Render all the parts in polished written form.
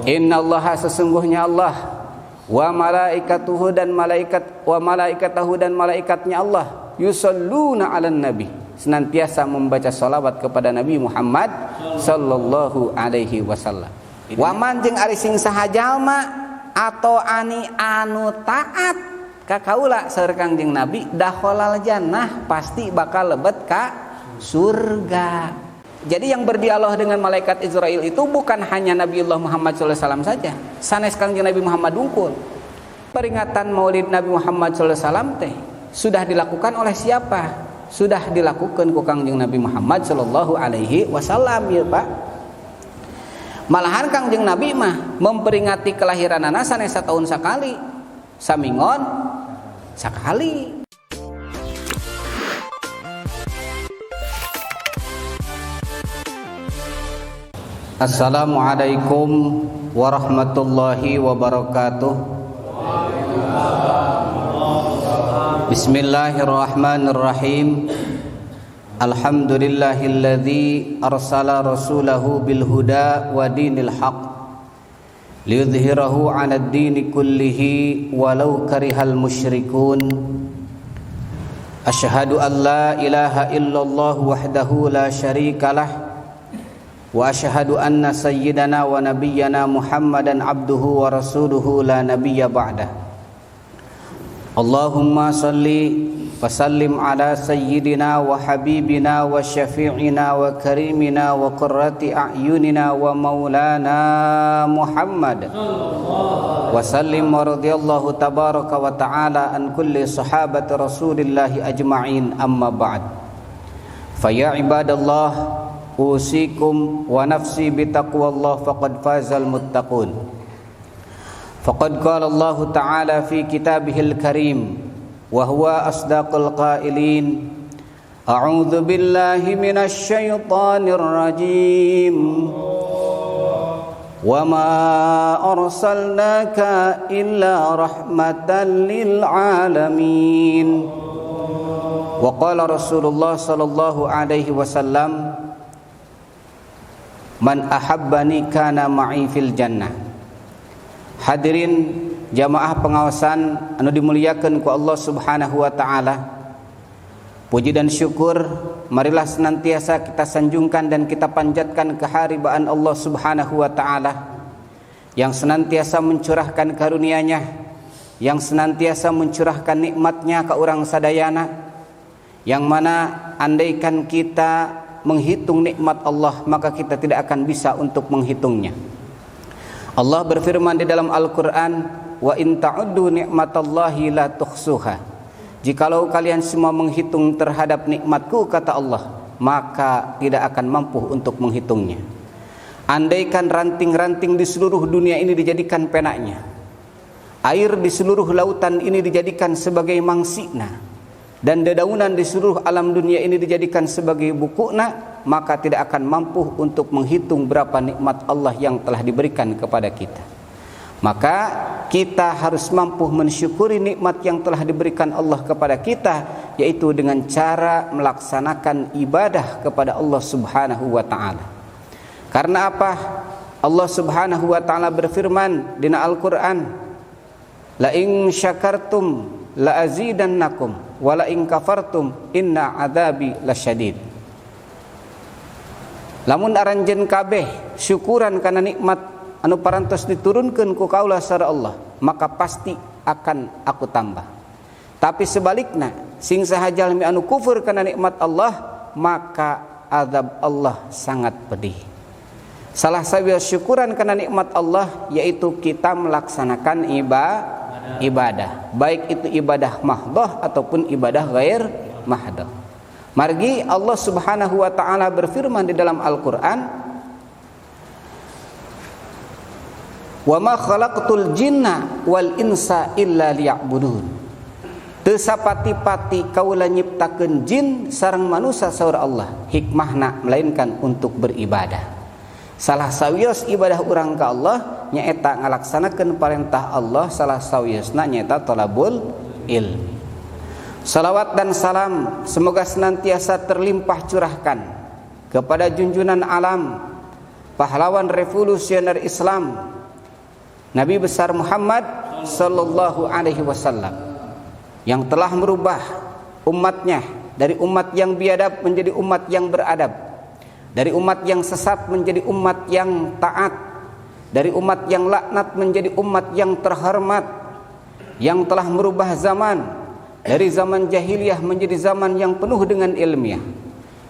Innallaha sesungguhnya Allah wa malaikatahu dan malaikatnya Allah yusalluna 'alan nabi senantiasa membaca salawat kepada Nabi Muhammad sallallahu alaihi wasallam. Wa man jeung ari sing saha jalma atau ani anu taat ka kaula saur Kangjeng Nabi dakhalal jannah pasti bakal lebet ka surga. Jadi yang berdialog dengan malaikat Israel itu bukan hanya Nabiullah Muhammad SAW saja. Sanes Kangjeng Nabi Muhammad unggul. Peringatan Maulid Nabi Muhammad SAW teh sudah dilakukan oleh siapa? Sudah dilakukan ku Kangjeng Nabi Muhammad sallallahu alaihi wasallam ya Pak. Malahan Kangjeng Nabi mah memperingati kelahiranana sanes satahun sakali. Samingon sakali. Assalamualaikum warahmatullahi wabarakatuh. Bismillahirrahmanirrahim. Alhamdulillahilladzi arsala rasulahu bil huda wa dinil haq liyudhhirahu 'alad dini kullihi walau karihal musyrikun. Asyhadu an la ilaha illallah wahdahu la syarikalah wa asyhadu anna sayyidana wa nabiyyana Muhammadan abduhu wa rasuluhu la nabiyya ba'dah. Allahumma salli wa sallim ala sayyidina wa habibina wa syafi'ina wa karimina wa qurrati a'yunina wa maulana Muhammad wa sallim wa radiyallahu tabaraka wa ta'ala an kulli sahabati rasulillahi ajma'in amma ba'd. Fa ya ibadallah usikum wa nafsi bitaqwallah faqad fazal muttaqun. Faqad qala Allah ta'ala fi kitabihil karim wa huwa asdaqul qailin. A'udzu billahi minasy syaithanir rajim. Wa ma arsalnaka illa rahmatan lil alamin. Wa qala Rasulullah sallallahu alaihi wasallam, man ahabbani kana ma'i fil jannah. Hadirin jamaah pengawasan anu dimuliakeun ku Allah Subhanahu wa taala. Puji dan syukur marilah senantiasa kita sanjungkan dan kita panjatkan keharibaan Allah Subhanahu wa taala yang senantiasa mencurahkan karunia-Nya, yang senantiasa mencurahkan nikmat-Nya ka urang sadayana, yang mana andaikan kita menghitung nikmat Allah maka kita tidak akan bisa untuk menghitungnya. Allah berfirman di dalam Al-Quran, wa in ta'uddu ni'matallahi la tuhsuha. Jikalau kalian semua menghitung terhadap nikmatku, kata Allah, maka tidak akan mampu untuk menghitungnya. Andaikan ranting-ranting di seluruh dunia ini dijadikan penanya, air di seluruh lautan ini dijadikan sebagai mangsina, dan dedaunan di seluruh alam dunia ini dijadikan sebagai bukuna, maka tidak akan mampu untuk menghitung berapa nikmat Allah yang telah diberikan kepada kita. Maka kita harus mampu mensyukuri nikmat yang telah diberikan Allah kepada kita, yaitu dengan cara melaksanakan ibadah kepada Allah Subhanahu wa ta'ala. Karena apa? Allah Subhanahu wa ta'ala berfirman di Al-Quran, la in syakartum la azidannakum wala in kafartum inna adzabi lasyadid. Lamun aranjeun kabeh syukuran kana nikmat anu parantos diturunkeun ku kaula sareng Allah, maka pasti akan aku tambah. Tapi sebalikna, sing saha jalmi anu kufur kana nikmat Allah, maka azab Allah sangat pedih. Salah sawiya syukuran kana nikmat Allah yaitu kita melaksanakan ibadah, baik itu ibadah mahdhah ataupun ibadah ghair mahdhah. Margi Allah Subhanahu wa taala berfirman di dalam Al-Qur'an, wa ma khalaqtul jinna wal insa illa liya'budun. Teu sapati-pati kaula nyiptakeun jin sareng manusia saur Allah, hikmahna melainkan untuk beribadah. Salah sawios ibadah urang ka Allah nyaeta ngalaksanakeun parentah Allah, salah sawiosna nyaeta talabul ilmi. Salawat dan salam semoga senantiasa terlimpah curahkan kepada junjungan alam, pahlawan revolusioner Islam, Nabi besar Muhammad sallallahu alaihi wasallam yang telah merubah umatnya dari umat yang biadab menjadi umat yang beradab, dari umat yang sesat menjadi umat yang taat, dari umat yang laknat menjadi umat yang terhormat, yang telah merubah zaman dari zaman jahiliyah menjadi zaman yang penuh dengan ilmiah,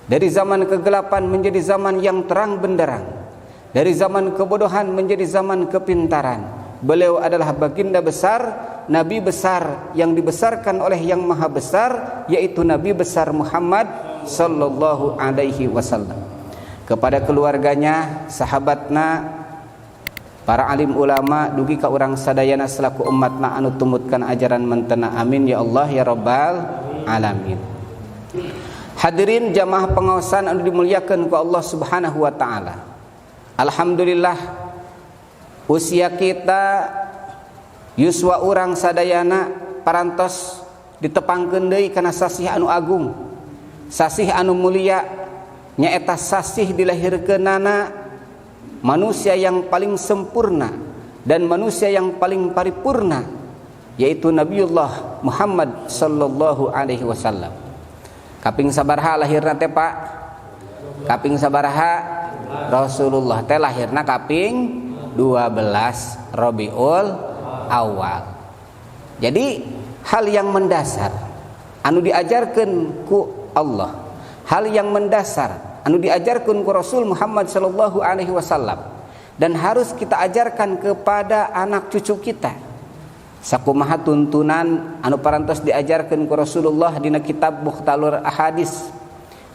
dari zaman kegelapan menjadi zaman yang terang benderang, dari zaman kebodohan menjadi zaman kepintaran. Beliau adalah baginda besar, Nabi besar yang dibesarkan oleh yang maha besar, yaitu Nabi besar Muhammad sallallahu alaihi wasallam. Kepada keluarganya, sahabatna, para alim ulama, dugi ka urang sadayana selaku umatna anu tumutkan ajaran mentena, amin ya Allah ya rabbal alamin. Hadirin jamaah pengaosan anu dimuliakeun ku Allah Subhanahu wa taala. Alhamdulillah usia kita yuswa urang sadayana parantos ditepangkeun deui kana sasih anu agung, sasih anu mulia, nyaeta sasih dilahirkeunana manusia yang paling sempurna dan manusia yang paling paripurna, yaitu Nabiullah Muhammad sallallahu alaihi wasallam. Kaping sabaraha lahirna teh Pak? Kaping sabaraha? Rasulullah teh lahirna kaping 12 Rabiul Awal. Jadi hal yang mendasar anu diajarkeun ku Allah, hal yang mendasar anu diajarkeun ku Rasul Muhammad sallallahu alaihi wasallam dan harus kita ajarkan kepada anak cucu kita. Sakumaha tuntunan anu parantos diajarkeun ku Rasulullah dina kitab Mukhtalur Ahadits,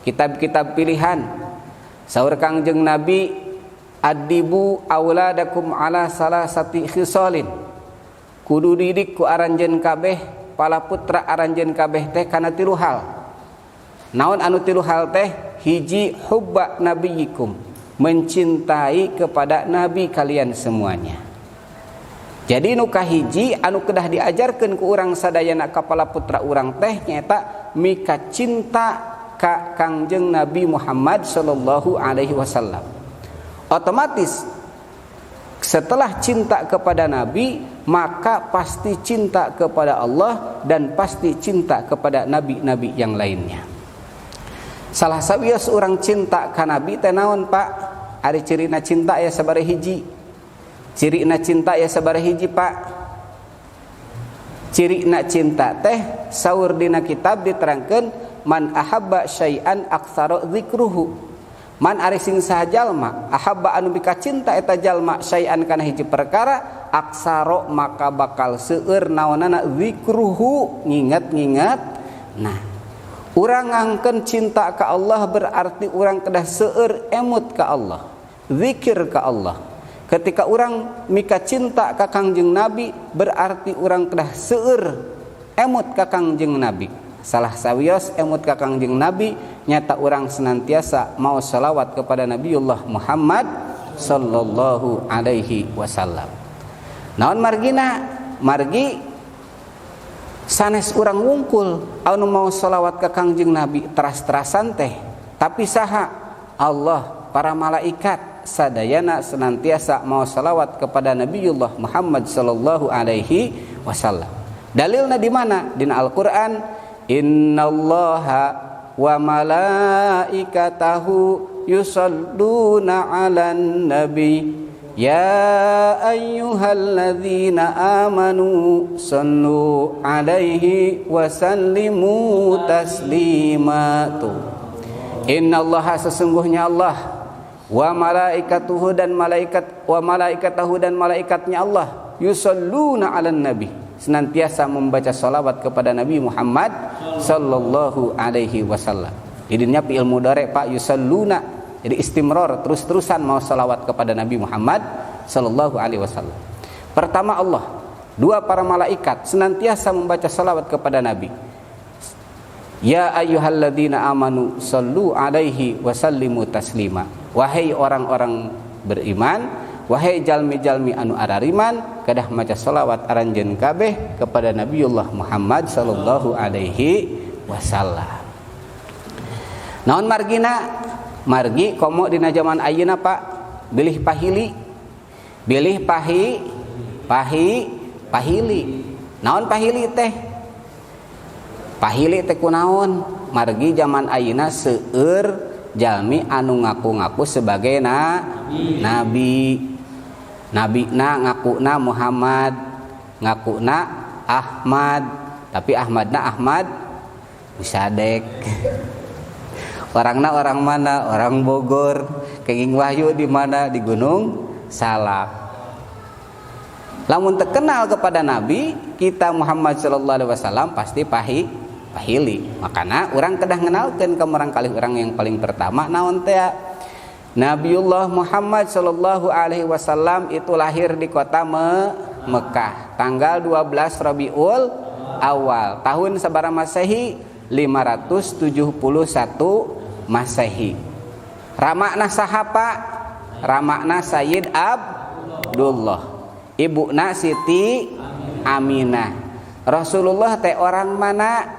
kitab-kitab pilihan. Saur Kangjeng Nabi, adibu auladakum ala salasati khisalin, kudu didik ku aranjeun kabeh, pala putra aranjeun kabeh teh kana 3 hal. Naon anu 3 hal teh? Hiji, hubba nabiyikum, mencintai kepada nabi kalian semuanya. Jadi nu kahiji anu kedah diajarkeun ku urang sadayana kapala putra urang teh nyaeta mika cinta ka Kangjeng Nabi Muhammad sallallahu alaihi wasallam. Otomatis setelah cinta kepada Nabi, maka pasti cinta kepada Allah dan pasti cinta kepada nabi-nabi yang lainnya. Salah sawios urang cinta ka Nabi teh naon Pak? Ari cirina cinta ya sabaraha hiji? Cirina cinta ya sabaraha hiji Pak? Cirina cinta teh saur dina kitab diterangkeun man ahabba syai'an aktsara dzikruhu. Man ari sing saha jalma ahabba anu bika cinta eta jalma syai'an kana hiji perkara, aksaro maka bakal seueur naonana dzikruhu, nginget-nginget. Nah, urang ngangkeun cinta ka Allah berarti urang kedah seueur emut ka Allah, zikir ka Allah. Ketika urang mika cinta ka Kangjeng Nabi berarti urang kedah seueur emut ka Kangjeng Nabi. Salah sawios emut ka Kangjeng Nabi nyata urang senantiasa mau salawat kepada Nabiullah Muhammad sallallahu alaihi wasallam. Naon margina? Margi sanes urang wungkul anu mau salawat ka Kangjeng Nabi teras-terasan teh, tapi saha? Allah, para malaikat sadayana senantiasa mau salawat kepada Nabiullah Muhammad sallallahu alaihi wasallam. Dalilna di mana? Dina Al-Qur'an, innallaha wa malaikatahu yusalluna 'alan nabi ya ayyuhalladzina amanu sallu 'alaihi wa sallimu taslima. Innallaha, sesungguhnya Allah, wa malaikatuhu dan malaikatahu dan malaikatnya Allah, yusalluna 'alan nabi, senantiasa membaca salawat kepada Nabi Muhammad sallallahu alaihi wasallam. Idinnya fi'il mudhari Pak, yusalluna. Jadi istimrar, terus-terusan mau salawat kepada Nabi Muhammad sallallahu alaihi wasallam. Pertama Allah, dua para malaikat senantiasa membaca salawat kepada Nabi. Ya ayyuhalladzina amanu sallu alaihi wa sallimu taslima. Wahai orang-orang beriman, wahai jalmi-jalmi anu arariman, kedah maca salawat aranjeun kabeh kepada Nabiullah Muhammad sallallahu alaihi wasallam. Naon margina? Margi komo dina zaman ayeuna Pak, bilih pahili. Bilih pahili. Naon pahili teh? Pahili teh kunaon? Margi zaman ayeuna seueur jalmi anu ngaku-ngaku sebagai nabi. Nabina ngakuna Muhammad, ngakuna Ahmad, tapi Ahmadna Ahmad Musadek. Orangna orang mana? Orang Bogor. Kenging Wahyu di mana? Di Gunung Salak. Lamun terkenal kepada Nabi kita Muhammad sallallahu alaihi wasallam pasti pahili. Makana urang kedah ngenalkeun ka urang kalih urang yang paling pertama naon teh? Nabiullah Muhammad sallallahu alaihi wasallam itu lahir di kota Mekah tanggal 12 Rabiul Awal tahun sabaraha Masehi 571 Masehi. Ramakna sahapa? Ramakna Sayyid Abdullah, ibuna Siti Aminah. Rasulullah teh orang mana?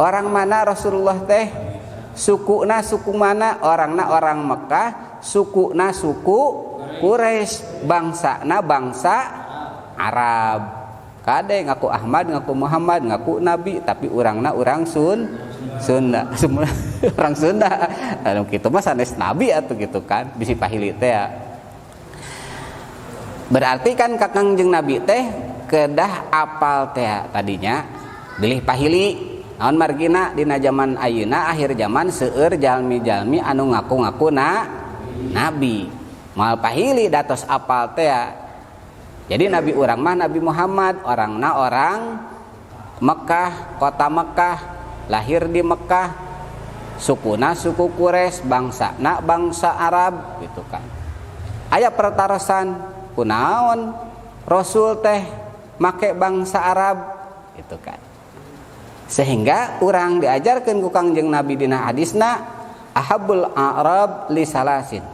Orang mana Rasulullah teh? Sukuna suku mana? Orangna orang Mekah, sukuna suku Quraisy, bangsana bangsa Arab. Kade ngaku Ahmad, ngaku Muhammad, ngaku Nabi, tapi urangna urang Sunda. Orang Sunda. Anu kitu mah sanes nabi atuh gitu kan, bisi pahili teh ya. Berarti kan Kangjeng Nabi teh kedah apal teh tadinya bilih pahili. Naon margina dina zaman ayeuna akhir zaman seueur jalmi-jalmi anu ngaku-ngaku nabi. Moal pahili datos apal teh. Jadi nabi urang mah Nabi Muhammad, orangna orang Mekah, kota Mekah, lahir di Mekah. Sukuna suku Quraisy, bangsana bangsa Arab gitu kan. Aya pertarosan kunaon Rasul teh make bangsa Arab gitu kan. Sehingga urang diajarkeun ku Kangjeng Nabi dina hadisna ahabbul a'rab li salasin.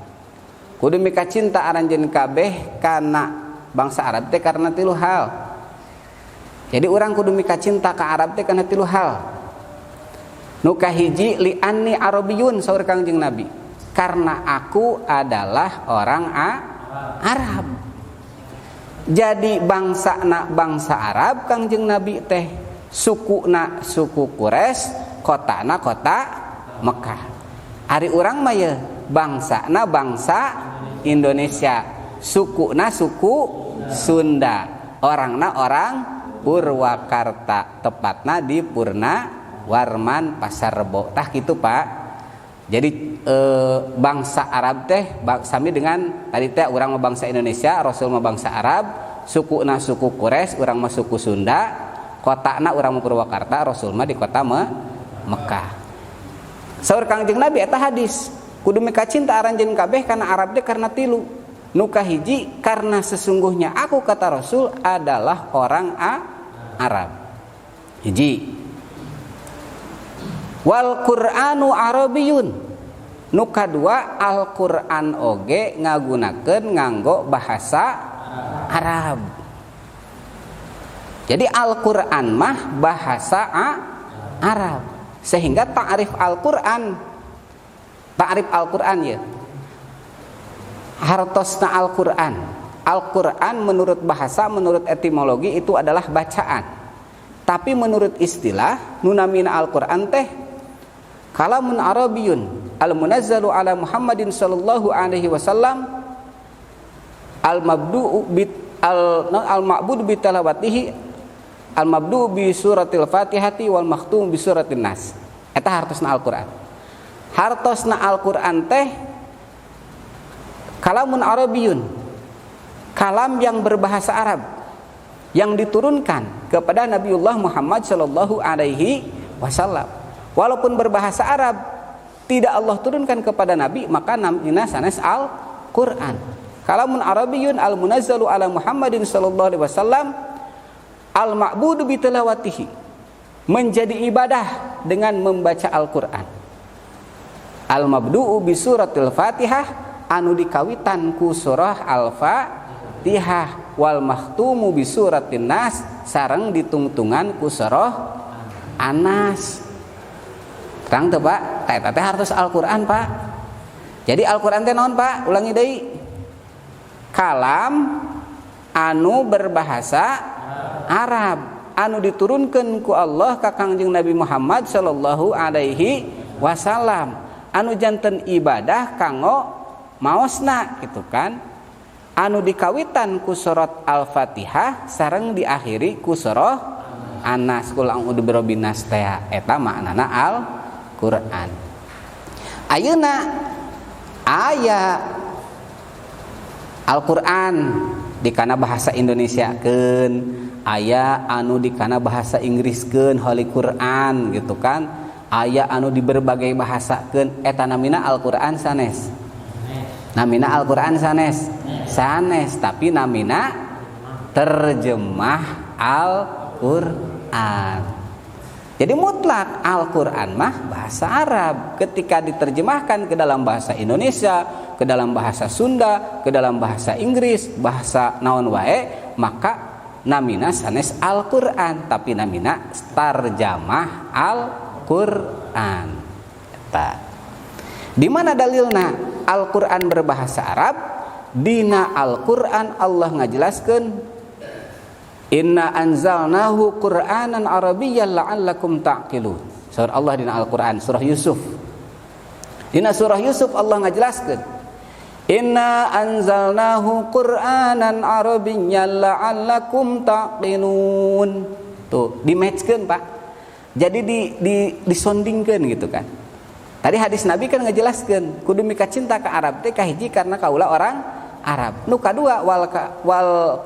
Kudu mika cinta aranjeun kabeh kana bangsa Arab teh karena 3 hal. Jadi urang kudu mika cinta ka Arab teh karena 3 hal. Nu kahiji li anni arabiyun saur Kangjeng Nabi. Karena aku adalah orang Arab. Jadi bangsana bangsa Arab Kangjeng Nabi teh. Sukuna suku Quraisy, kotana kota Mekah. Ari urang mah ye bangsana bangsa Indonesia, sukuna suku Sunda, orangna orang Purwakarta, tepatna di Purnawarman Pasar Rebo. Tah kitu Pak. Jadi bangsa Arab teh sami dengan tadi teh urang mah bangsa Indonesia, Rasul mah bangsa Arab, sukuna suku Quraisy, urang mah suku Sunda. Kotana urang Purwakarta, Rasul mah di kota Mekah. Saur Kangjeng Nabi eta hadis, kudu mika cinta aranjeun kabeh kana Arab teh karena 3. Nu kahiji karena sesungguhnya aku kata Rasul adalah orang Arab. Hiji. Wal Qur'anu Arabiyyun. Nu kadua Al-Qur'an oge ngagunakeun nganggo bahasa Arab. Jadi Al-Quran mah bahasa Arab. Sehingga ta'rif Al-Quran ya. Hartosna Al-Quran. Al-Quran menurut bahasa, menurut etimologi itu adalah bacaan. Tapi menurut istilah nunamina Al-Quran teh kalamun Arabiyyun al-munazzalu ala Muhammadin sallallahu alaihi wasallam al-ma'budu bitalawatihi al-mabdu bi suratil Fatihati wal makhtum bi suratin Nas. Eta hartosna Al-Qur'an. Hartosna Al-Qur'an teh kalamun Arabiyyun. Kalam yang berbahasa Arab yang diturunkan kepada Nabiullah Muhammad sallallahu alaihi wasallam. Walaupun berbahasa Arab tidak Allah turunkan kepada Nabi, maka namina sanes Al-Qur'an. Kalamun Arabiyyun al-munazzalu ala Muhammadin sallallahu alaihi wasallam al-ma'budu bitilawatihi, menjadi ibadah dengan membaca Al-Qur'an. Al-mabdu'u bi suratil Fatihah, anu dikawitan ku surah Al-Fatihah, wal makhtumu bi suratin Nas, sareng ditungtungan ku surah An-Nas. Terang teu Pak? Eta teh hartos Al-Qur'an Pak. Jadi Al-Qur'an teh naon Pak? Ulangi deui. Kalam anu berbahasa Arab, anu diturunkeun ku Allah ka Kangjeng Nabi Muhammad sallallahu alaihi wasallam, anu janten ibadah kanggo maosna gitu kan, anu dikawitan ku surat Al-Fatihah sareng diakhiri ku surah An-Nas, qul a'udzu birabbin nas teh eta maknana Al-Qur'an. Ayeuna aya Al-Qur'an dikana bahasa Indonesiakeun, aya anu dikana bahasa Inggriskeun Holy Quran gitu kan, aya anu di berbagai bahasakeun, eta namina Al-Qur'an sanes. Namina Al-Qur'an sanes. Sanes, tapi namina terjemah Al-Qur'an. Jadi mutlak Al-Qur'an mah bahasa Arab. Ketika diterjemahkan ke dalam bahasa Indonesia, ke dalam bahasa Sunda, ke dalam bahasa Inggris, bahasa naon wae, maka namina sanes Al-Qur'an, tapi namina tarjamah Al-Qur'an. Eta. Di mana dalilna Al-Qur'an berbahasa Arab? Dina Al-Qur'an Allah ngajelaskeun, inna anzalnahu Qur'anan Arabiyyan la'allakum ta'qilun. Surah Allah dina Al-Qur'an, surah Yusuf. Dina surah Yusuf Allah ngajelaskeun, inna anzalnahu Qur'anan Arabiyyan la'allakum ta'qilun. Tuh, di-matchkeun, Pak. Jadi disondingkeun gitu kan. Tadi hadis Nabi kan ngajelaskeun, kudu mika cinta ka Arab teh kahiji karena kaula orang Arab. Nu kadua wal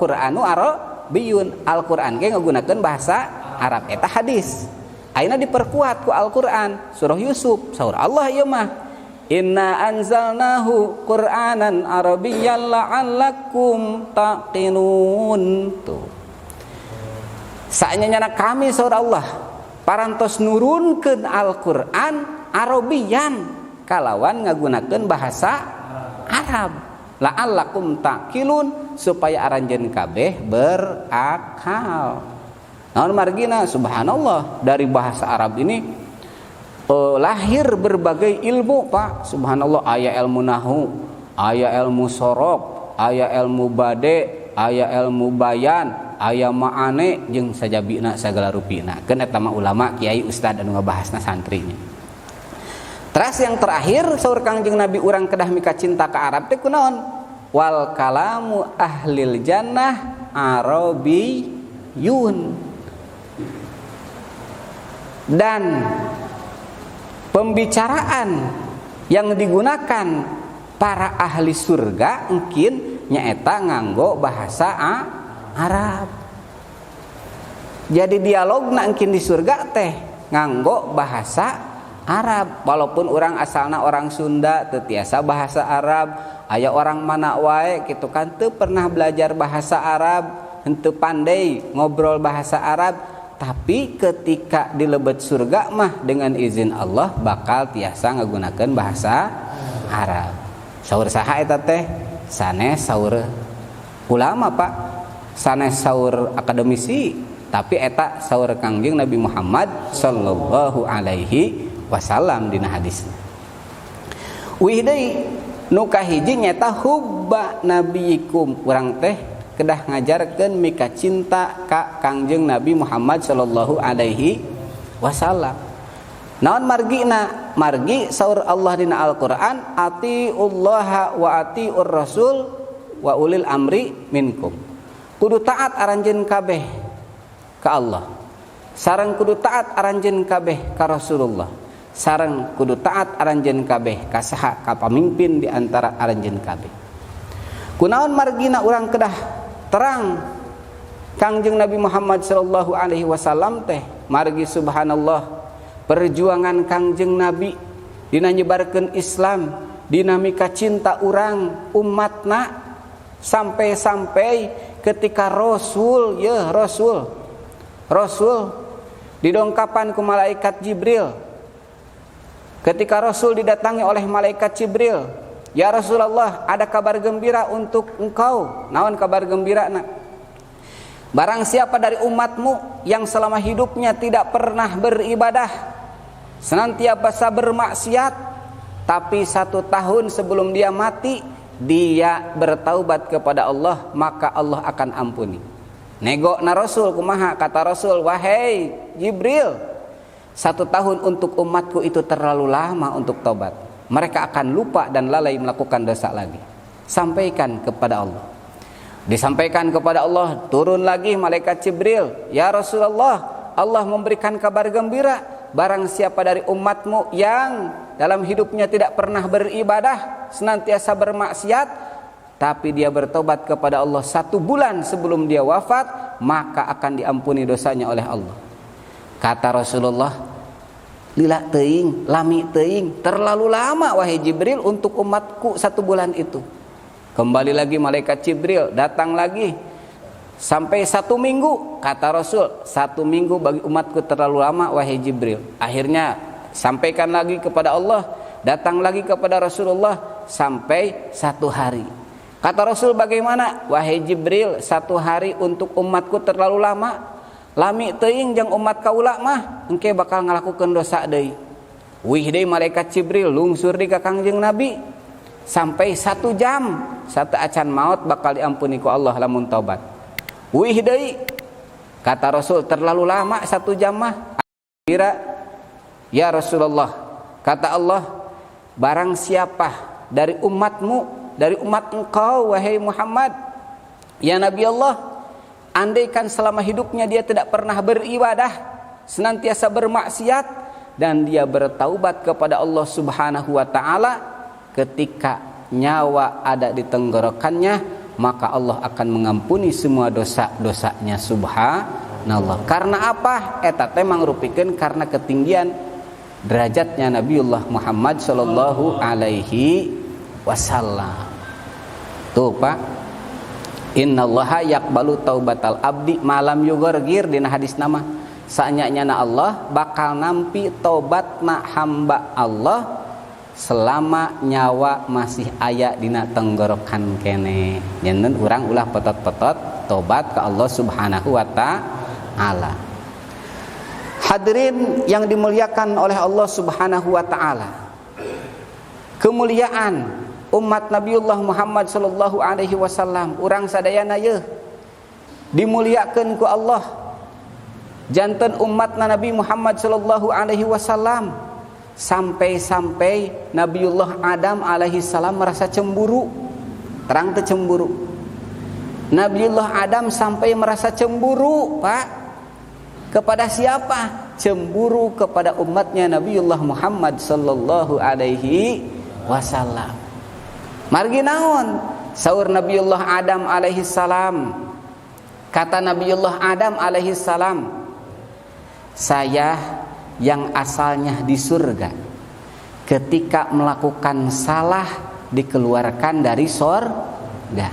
Qur'anu Arabiyyun, Al-Qur'an ge ngagunakeun bahasa Arab, eta hadis. Ayeuna diperkuat ku Al-Qur'an, surah Yusuf, saur Allah ieu mah. Inna anzalnahu Qur'anan Arabiyyan la'allakum taqilun. Tuh. Saenyana kami saur Allah parantos nurunkeun Al-Qur'an Arabiyyan kalawan ngagunakeun bahasa Arab. La'allakum taqilun, supaya aranjeun kabeh berakal. Naon margina, subhanallah, dari bahasa Arab ini lahir berbagai ilmu, Pak. Subhanallah, aya ilmu nahwu, aya ilmu sorok, aya ilmu bade, aya ilmu bayan, aya ma'ane jeung sajabina sagala rupina. Keun eta mah ulama, kiai, ustad anu ngabahasna santrinya. Terus yang terakhir saur Kangjeng Nabi urang kedah mika cinta ka Arab teh kunaon? Wal kalamu ahlil jannah Arabiyyun. Dan pembicaraan yang digunakan para ahli surga mungkin nyaeta nganggo bahasa Arab. Jadi dialogna mungkin di surga teh nganggo bahasa Arab, walaupun orang asalna orang Sunda teu tiasa bahasa Arab, aya orang mana wae gitu kan teu pernah belajar bahasa Arab, henteu pandai ngobrol bahasa Arab, tapi ketika dilebet surga mah dengan izin Allah bakal tiasa ngagunakeun bahasa Arab. Saur saha eta teh? Sanes saur ulama, Pak. Sanes saur akademisi, tapi eta saur Kangjeng Nabi Muhammad sallallahu alaihi wasallam dina hadis. Wih deui nu kahiji nyata hubba nabiyikum, urang teh kedah ngajarkeun mika cinta ka Kangjeng Nabi Muhammad sallallahu alaihi wasallam. Naon margina? Margi saur Allah dina Al-Qur'an, atiullaha wa atiur rasul wa ulil amri minkum. Kudu taat aranjeun kabeh ka Allah, sareng kudu taat aranjeun kabeh ka Rasulullah, sareng kudu taat aranjeun kabeh ka saha ka pamimpin di antara aranjeun kabeh. Kunaon margina urang kedah terang Kangjeng Nabi Muhammad sallallahu alaihi wasallam teh? Margi subhanallah perjuangan Kangjeng Nabi dina nyebarkeun Islam, dina mika cinta urang umatna, sampai-sampai ketika Rasul didongkapan ku malaikat Jibril. Ketika Rasul didatangi oleh malaikat Jibril, ya Rasulullah, ada kabar gembira untuk engkau. Naon kabar gembira nak? Barang siapa dari umatmu yang selama hidupnya tidak pernah beribadah, senantiasa bermaksiat, tapi 1 tahun sebelum dia mati dia bertaubat kepada Allah, maka Allah akan ampuni. Nego na Rasul kumaha? Kata Rasul, wahai Jibril, 1 tahun untuk umatku itu terlalu lama untuk taubat. Mereka akan lupa dan lalai melakukan dosa lagi. Sampaikan kepada Allah. Disampaikan kepada Allah, turun lagi malaikat Jibril. Ya Rasulullah, Allah memberikan kabar gembira, barang siapa dari umatmu yang dalam hidupnya tidak pernah beribadah, senantiasa bermaksiat, tapi dia bertobat kepada Allah 1 bulan sebelum dia wafat, maka akan diampuni dosanya oleh Allah. Kata Rasulullah, lila teuing, lami teuing, terlalu lama wahai Jibril untuk umatku 1 bulan itu. Kembali lagi malaikat Jibril, datang lagi sampai 1 minggu. Kata Rasul, 1 minggu bagi umatku terlalu lama wahai Jibril. Akhirnya sampaikan lagi kepada Allah, datang lagi kepada Rasulullah sampai 1 hari. Kata Rasul, bagaimana wahai Jibril, 1 hari untuk umatku terlalu lama. Lami teuing jeung umat kaula mah engke bakal ngalakukeun dosa deui. Wih deui malaikat Jibril lungsur di ka Kangjeng Nabi sampai 1 jam. Satu acan maut bakal diampuni ku Allah lamun taubat. Wih deui. Kata Rasul, terlalu lama 1 jam mah. Kira ya Rasulullah, kata Allah, barang siapa dari umatmu, dari umat engkau wahai Muhammad, ya Nabi Allah, andaikan selama hidupnya dia tidak pernah beribadah, senantiasa bermaksiat, dan dia bertaubat kepada Allah Subhanahu wa ta'ala ketika nyawa ada di tenggorokannya, maka Allah akan mengampuni semua dosa-dosanya. Subhanallah. Karena apa? Eta teh mangrupikeun karena ketinggian derajatnya Nabiullah Muhammad sallallahu alaihi wasallam. Tuh Pak, innallaha yaqbalu taubatal abdi malam yughargir, dina hadis nama saanyana Allah bakal nampi taubatna hamba Allah selama nyawa masih aya dina tenggorokan kene. Janten urang ulah petot-petot tobat ke Allah Subhanahu wa ta'ala. Hadirin yang dimuliakan oleh Allah Subhanahu wa ta'ala, kemuliaan umat Nabiullah Muhammad sallallahu alaihi wasallam, urang sadayana ye dimuliakeun ku Allah. Janten umatna Nabi Muhammad sallallahu alaihi wasallam sampai-sampai Nabiullah Adam alaihi salam merasa cemburu. Terang teu cemburu. Nabiullah Adam sampai merasa cemburu, Pak. Kepada siapa? Cemburu kepada umatnya Nabiullah Muhammad sallallahu alaihi wasallam. Margi naon? Saur Nabiullah Adam alaihi salam. Kata Nabiullah Adam alaihi salam, saya yang asalnya di surga, ketika melakukan salah dikeluarkan dari surga.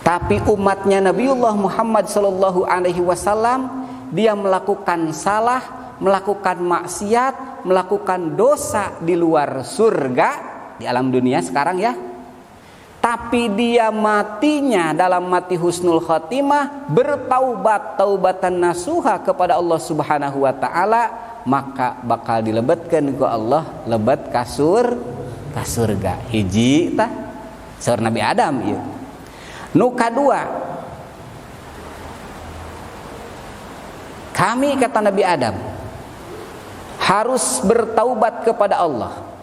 Tapi umatnya Nabiullah Muhammad sallallahu alaihi wasallam, dia melakukan salah, melakukan maksiat, melakukan dosa di luar surga, di alam dunia sekarang ya. Tapi dia matinya dalam mati husnul khotimah, bertaubat taubatan nasuha kepada Allah Subhanahu wa ta'ala, maka bakal dilebetkeun ku Allah lebet ka surga. Hiji tah saur Nabi Adam ieu. Nu kadua, kami kata Nabi Adam harus bertaubat kepada Allah.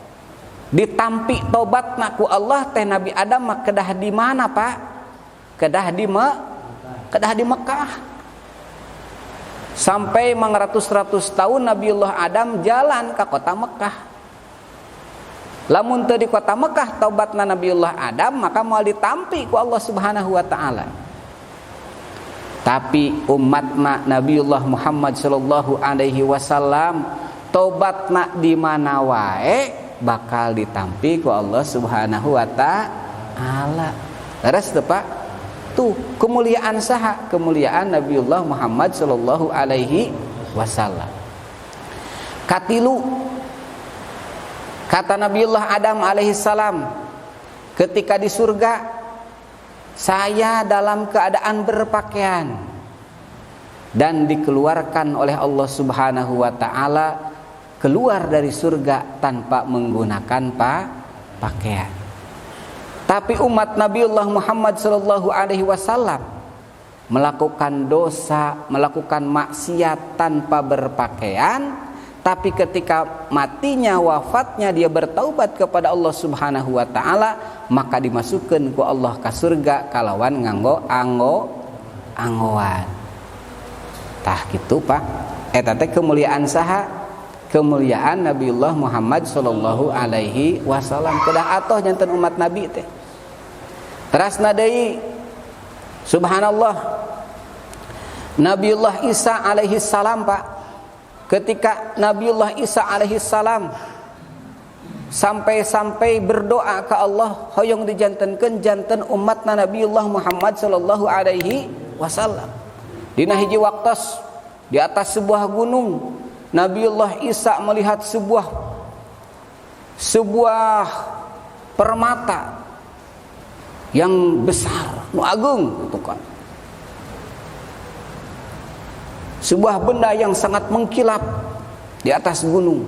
Ditampi tobatna ku Allah teh Nabi Adam mah kedah di mana Pak? Kedah di Mekah. Sampai ratus tahun Nabiullah Adam jalan ke kota Mekah. Lamun teu di kota Mekah taubatna Nabiullah Adam, maka moal ditampi ku Allah Subhanahu wa taala. Tapi umatna Nabiullah Muhammad sallallahu alaihi wasallam taubatna di mana wae bakal ditampi ku Allah Subhanahu wa ta'ala. Leres teu Pak? Tuh kemuliaan saha? Kemuliaan Nabiullah Muhammad sallallahu alaihi wasallam. Katilu, kata Nabiullah Adam alaihi salam ketika di surga, saya dalam keadaan berpakaian dan dikeluarkan oleh Allah Subhanahu wa ta'ala keluar dari surga tanpa menggunakan pakaian. Tapi umat Nabiullah Muhammad sallallahu alaihi wasallam melakukan dosa, melakukan maksiat tanpa berpakaian, tapi ketika matinya, wafatnya, dia bertaubat kepada Allah Subhanahu wa taala, maka dimasukkan ku Allah ka surga kalawan nganggo anggoan. Tah kitu Pak. Eta teh kemuliaan saha? Kemuliaan Nabiullah Muhammad sallallahu alaihi wasallam. Kedah atoh janten umat Nabi teh. Terasna deui subhanallah, Nabiullah Isa alaihi salam Pak, ketika Nabiullah Isa alaihi salam sampai berdoa ke Allah hoyong dijantenkeun janten umatna Nabiullah Muhammad sallallahu alaihi wasallam. Dina hiji waktos di atas sebuah gunung, Nabiullah Isa melihat sebuah permata yang besar, nu agung gitu kan. Sebuah benda yang sangat mengkilap di atas gunung.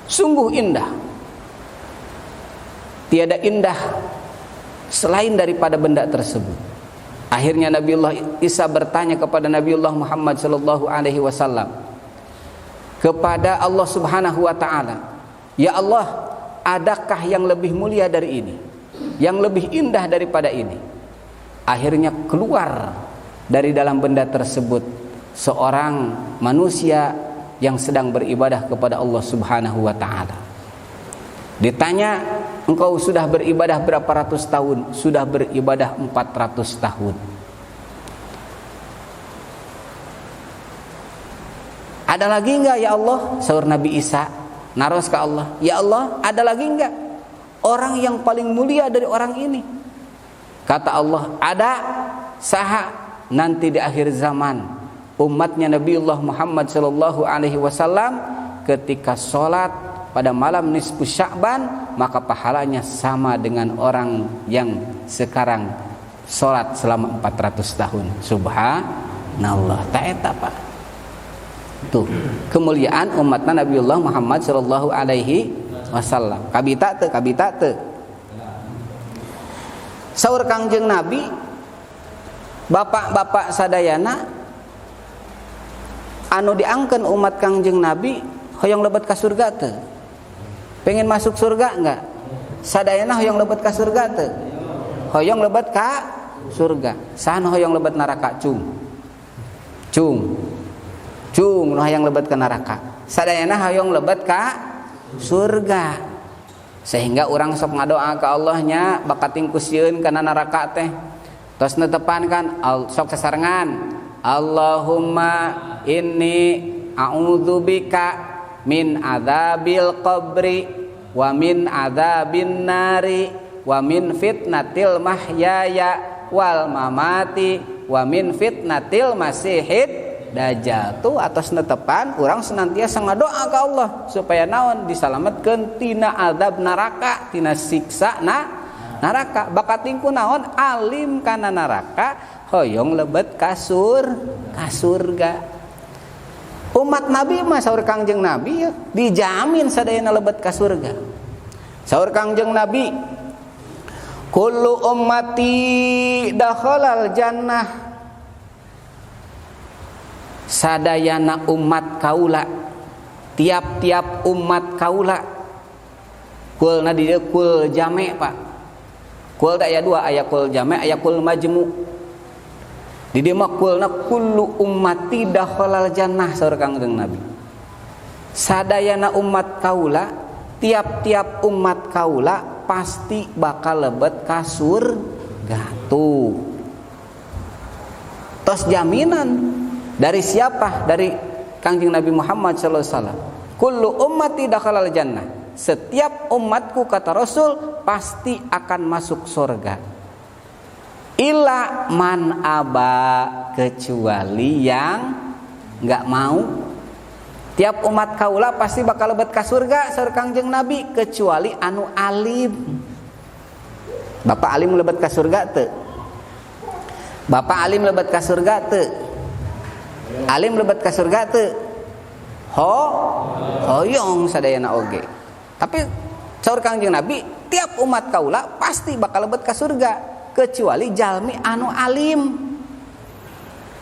Sungguh indah. Tiada indah selain daripada benda tersebut. Akhirnya Nabiullah Isa bertanya kepada Nabiullah Muhammad sallallahu alaihi wasallam, kepada Allah Subhanahu wa taala, "Ya Allah, adakah yang lebih mulia dari ini? Yang lebih indah daripada ini?" Akhirnya keluar dari dalam benda tersebut seorang manusia yang sedang beribadah kepada Allah Subhanahu wa taala. Ditanya, "Engkau sudah beribadah berapa ratus tahun?" "Sudah beribadah 400 tahun." "Ada lagi enggak ya Allah?" Saur Nabi Isa naros ke Allah, "Ya Allah, ada lagi enggak orang yang paling mulia dari orang ini?" Kata Allah, "Ada." Saha? Nanti di akhir zaman umatnya Nabiullah Muhammad sallallahu alaihi wasallam ketika sholat pada malam nisfu Sya'ban, maka pahalanya sama dengan orang yang sekarang sholat selama 400 tahun. Subhanallah. Tak eta Pak. Tuh, kemuliaan umatna Nabiullah Muhammad sallallahu alaihi wasallam. Kabita teu. Saur Kangjeng Nabi, bapak-bapak sadayana anu diangkeun umat Kangjeng Nabi hoyong lebet ka surga teu? Pengen masuk surga enggak? Sadayana hoyong lebet ka surga teu? Hoyong lebet ka surga. Saha nu hoyong lebet neraka? Cung nu hoyong lebet ka neraka. Sadayana hoyong lebet ka surga. Sehingga orang sok ngadoa ke Allahnya bakat tingkusieun kana neraka teh. Tos netepan kan sok sasarengan, Allahumma inni a'udzubika min adzabil qabri wa min adzabin nari wa min fitnatil mahyaya wal mamati wa min fitnatil masihid dajjal. Tuh atas netepan urang senantiasa ngadoa ke Allah supaya naon disalametkeun tina azab neraka, tina siksa neraka. Bakat tingku naon alim kana neraka, hoyong lebet ka surga. Umat Nabi mah saur Kangjeng Nabi ya, dijamin sadayana lebet ka surga. Saur Kangjeng Nabi, kullu ummati dakhalal jannah. Sadayana umat kaula, tiap-tiap umat kaula, kulna di dieu kul jame Pak. Kul aya dua, aya kul jame, aya kul majmu. Di dieu mah kulna kullu ummati dakhalal jannah saur Kangjeng Nabi. Sadayana umat kaula, tiap-tiap umat kaula pasti bakal lebet ka surga. Tuh. Tos jaminan dari siapa? Dari Kangjeng Nabi Muhammad sallallahu alaihi wasallam. Kullu ummati dakhalal jannah. Setiap umatku kata Rasul pasti akan masuk surga. Illa man aba, kecuali yang enggak mau. Tiap umat kaula pasti bakal lebet ka surga saur Kangjeng Nabi kecuali anu alim. Bapak alim lebet ka surga teu? Bapak alim lebet ka surga teu? Alim lebet ka surga teu? Hoyong sadayana oge. Tapi saur Kangjeng Nabi tiap umat kaula pasti bakal lebet ka surga kecuali jalmi anu alim,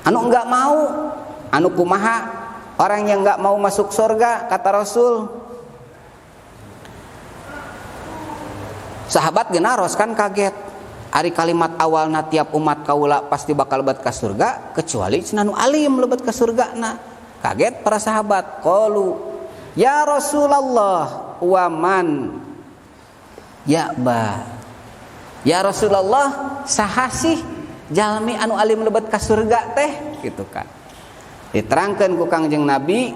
anu enggak mau, anu kumaha orang yang enggak mau masuk surga kata Rasul. Sahabat genaros kan kaget. Ari kalimat awalna tiap umat kaula pasti bakal lebet ka surga kecuali cenah anu alim lebet ka surgana. Kaget para sahabat. Qalu ya Rasulullah wa man ya'ba. Ya Rasulullah saha sih jalmi anu alim lebet ka surga teh gitu kan. Diterangkeun ku Kangjeng Nabi,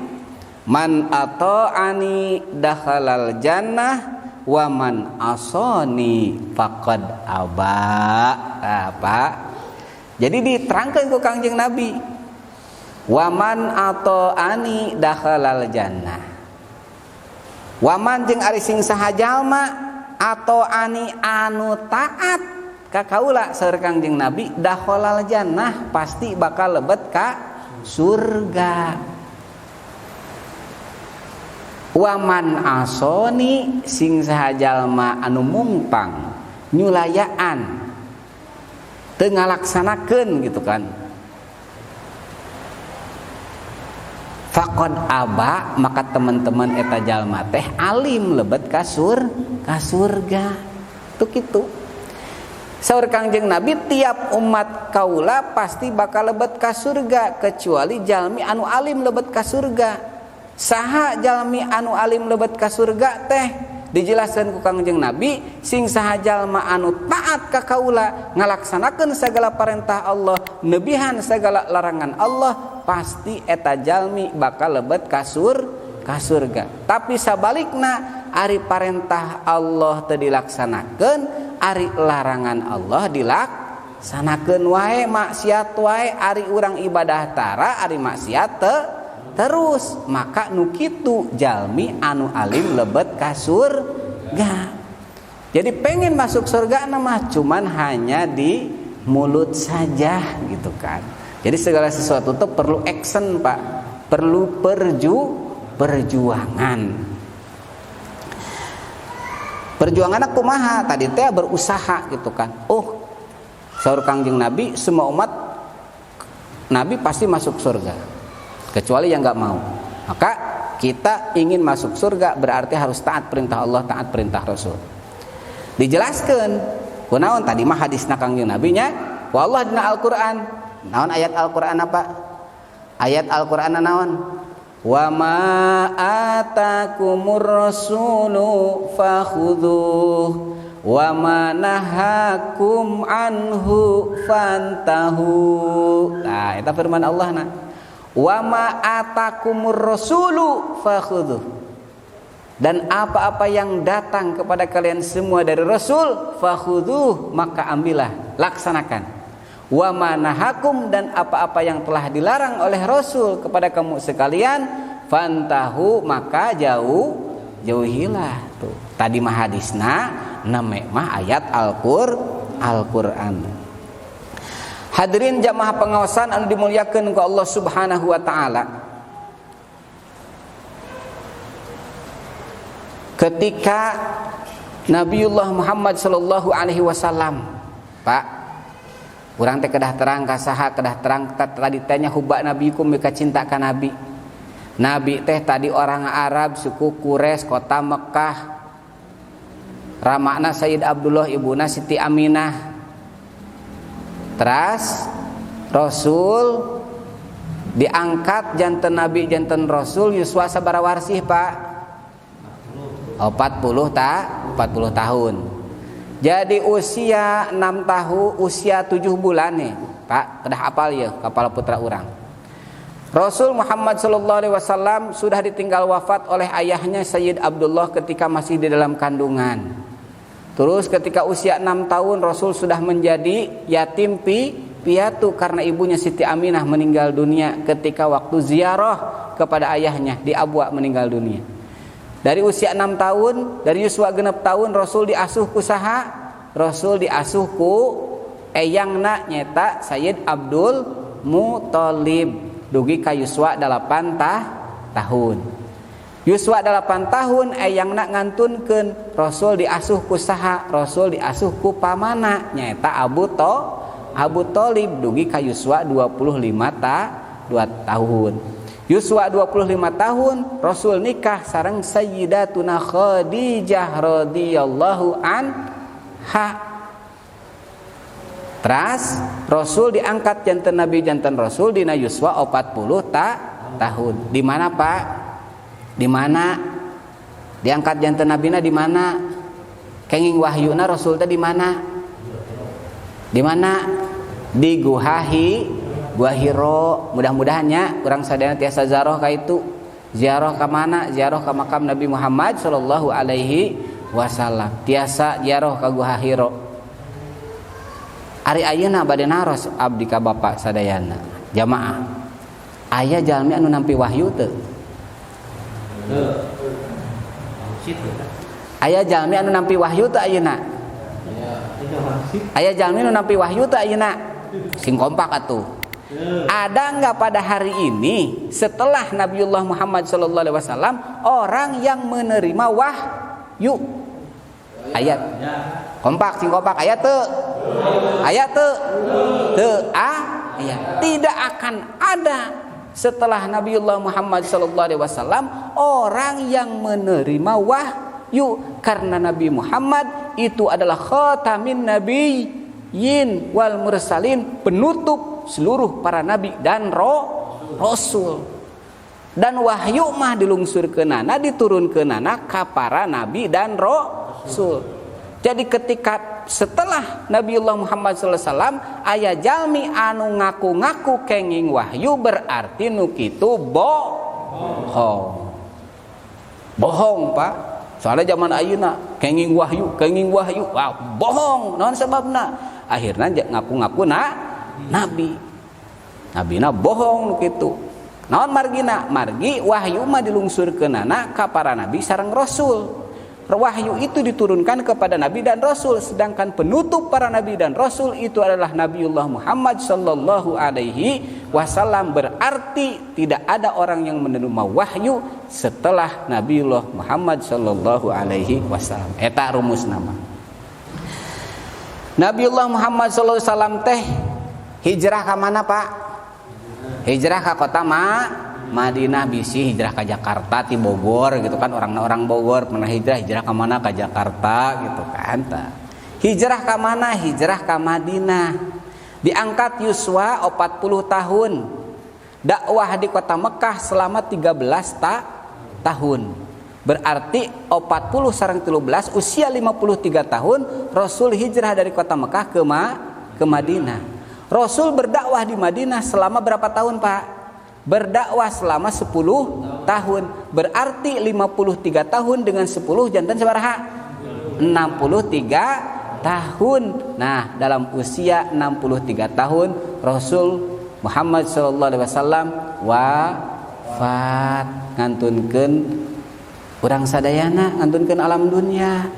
man ata'ani dakhalal jannah wa man asani faqad aba. Apa? Jadi diterangkan ku Kangjeng Nabi, wa man ata'ani dakhalal jannah. Wa man jeung ari sing saha jalma ata'ani anu taat ka kaula saur Kangjeng Nabi dakhalal jannah pasti bakal lebet ka surga. Waman asoni sing saha jalma anu mungpang nyulayaan teu ngalaksanakeun gitu kan, faqad aba maka teman-teman eta jalma teh alim lebet ka surga. Tuh kitu saur Kangjeng Nabi tiap umat kaula pasti bakal lebet ka surga kecuali jalmi anu alim lebet ka surga. Saha jalmi anu alim lebet ka surga teh dijelaskeun ku Kangjeng Nabi, sing saha jalma anu taat ka kaula ngalaksanakeun sagala parentah Allah nebihan sagala larangan Allah pasti eta jalmi bakal lebet ka surga. Tapi sabalikna ari parentah Allah teu dilaksanakeun, ari larangan Allah dilaksanakeun wae, maksiat wae, ari urang ibadah tara ari maksiat terus, maka nu kitu jalmi anu alim lebet ka surga. Jadi pengen masuk surga mah cuman hanya di mulut saja gitu kan. Jadi segala sesuatu itu perlu action Pak, perlu perjuangan. Perjuangan kumaha tadi teh berusaha gitu kan. Oh, saur Kangjeng Nabi semua umat Nabi pasti masuk surga kecuali yang enggak mau. Maka kita ingin masuk surga berarti harus taat perintah Allah, taat perintah Rasul. Dijelaskan kunaon tadi mah hadisna Kangjeng Nabi nya wa Allah dina Al-Qur'an. Naon ayat Al-Qur'an apa? Ayat Al-Qur'an naon? Wa ma atakumur rasulu fakhudhuh wa ma nahakum anhu fantahu. Nah, eta firman Allah na. Wa ma atakumur rasulu fakhudhuh. Dan apa-apa yang datang kepada kalian semua dari Rasul fakhudhuh, maka ambillah, laksanakan. Wa ma nahakum, dan apa-apa yang telah dilarang oleh Rasul kepada kamu sekalian fantahu, maka jauhilah. Tuh. Tadi mah hadisna, name mah ayat Al-Qur'an. Hadirin jamaah pengawasan anu dimuliakeun ku Allah Subhanahu wa taala. Ketika Nabiullah Muhammad sallallahu alaihi wasallam, Pak, urang teh kedah terang ka saha, kedah terang tadi tanya hubba nabikum mika cinta ka nabi. Nabi teh tadi orang Arab suku Quraisy kota Mekah. Ramana Sayyid Abdullah ibuna Siti Aminah. Teras Rasul diangkat janten Nabi janten Rasul yuswa sabaraha warsih Pak? 40 tahun. Jadi usia 6 tahun, usia 7 bulan nih Pak, kedah apal ya kapal putra urang. Rasul Muhammad sallallahu alaihi wasallam sudah ditinggal wafat oleh ayahnya Sayyid Abdullah ketika masih di dalam kandungan. Terus ketika usia 6 tahun Rasul sudah menjadi yatim piatu karena ibunya Siti Aminah meninggal dunia ketika waktu ziarah kepada ayahnya di Abwa meninggal dunia. Dari usia 6 tahun, dari yuswa genep tahun Rasul diasuh ku saha? Rasul diasuh ku eyangna nyeta Sayyid Abdul Muthalib dugi ka yuswa 8 tahun. Yuswa 8 tahun yang nak ngantunkeun Rasul diasuh ku saha? Rasul diasuh ku pamana nyaeta Abu Thalib dugi ka Yuswa 25 tahun. Yuswa 25 tahun Rasul nikah sareng Sayyidatuna Khadijah radhiyallahu anha. Teras Rasul diangkat janten Nabi janten Rasul dina Yuswa 40 tahun. Di mana Pak? Di mana diangkat janten nabina di mana? Kenging wahyuna Rasul teh di mana? Di mana? Di Gua Hiro. Mudah-mudahannya urang sadayana tiasa ziarah ka itu. Ziarah ka mana? Ziarah ka makam Nabi Muhammad sallallahu alaihi wasallam. Tiasa ziarah ka Gua Hiro. Ari ayeuna bade naros abdi ka Bapak sadayana. Jamaah. Aya jalmi anu nampi wahyu teu? Aya jalmi anu nampi wahyu teu ayeuna? Aya jalmi anu nampi wahyu teu ayeuna? Sing kompak atuh. Ada enggak pada hari ini setelah Nabiullah Muhammad sallallahu alaihi wasallam orang yang menerima wahyu? Ayat. Kompak sing kompak ayat teu? Ayat teu? Teu ayat. Tidak akan ada setelah Nabiullah Muhammad sallallahu alaihi wasallam orang yang menerima wahyu, karena Nabi Muhammad itu adalah khatamin nabiyyin wal mursalin, penutup seluruh para nabi dan rasul. Dan wahyu mah dilungsurkeunana diturunkeunana ka para nabi dan rasul. Jadi ketika setelah Nabiullah Muhammad sallallahu alaihi wasallam aya jalmi anu ngaku-ngaku kenging wahyu, berarti nu kitu bohong. Bohong, Pak. Soalnya zaman ayeuna kenging wahyu, wah, bohong. Naon sababna? Akhirna ngaku-ngaku nabi. Nabina bohong nu kitu. Naon margina? Margi wahyu mah dilungsurkeunana ka para nabi sareng rasul. Wahyu itu diturunkan kepada nabi dan rasul, sedangkan penutup para nabi dan rasul itu adalah Nabiullah Muhammad sallallahu alaihi wasallam. Berarti tidak ada orang yang menerima wahyu setelah Nabiullah Muhammad sallallahu alaihi wasallam. Eta rumus nama. Nabiullah Muhammad sallallahu alaihi wasallam teh hijrah ke mana, Pak? Hijrah ke kota Madinah. Bisi hijrah ke Jakarta ti Bogor gitu kan, orang Bogor pernah hijrah ke mana? Ke Jakarta gitu kan. Hijrah ke mana? Hijrah ke Madinah. Diangkat Yuswa 40 tahun. Dakwah di kota Mekah selama 13 tahun. Berarti 40 sareng 13 usia 53 tahun Rasul hijrah dari kota Mekah ke Madinah. Rasul berdakwah di Madinah selama berapa tahun, Pak? Berdakwah selama 10 tahun. Berarti 53 tahun dengan 10 jantan sabaraha? 63 tahun. Nah, dalam usia 63 tahun Rasul Muhammad sallallahu alaihi wasallam wafat, ngantunkeun urang sadayana, ngantunkeun alam dunia.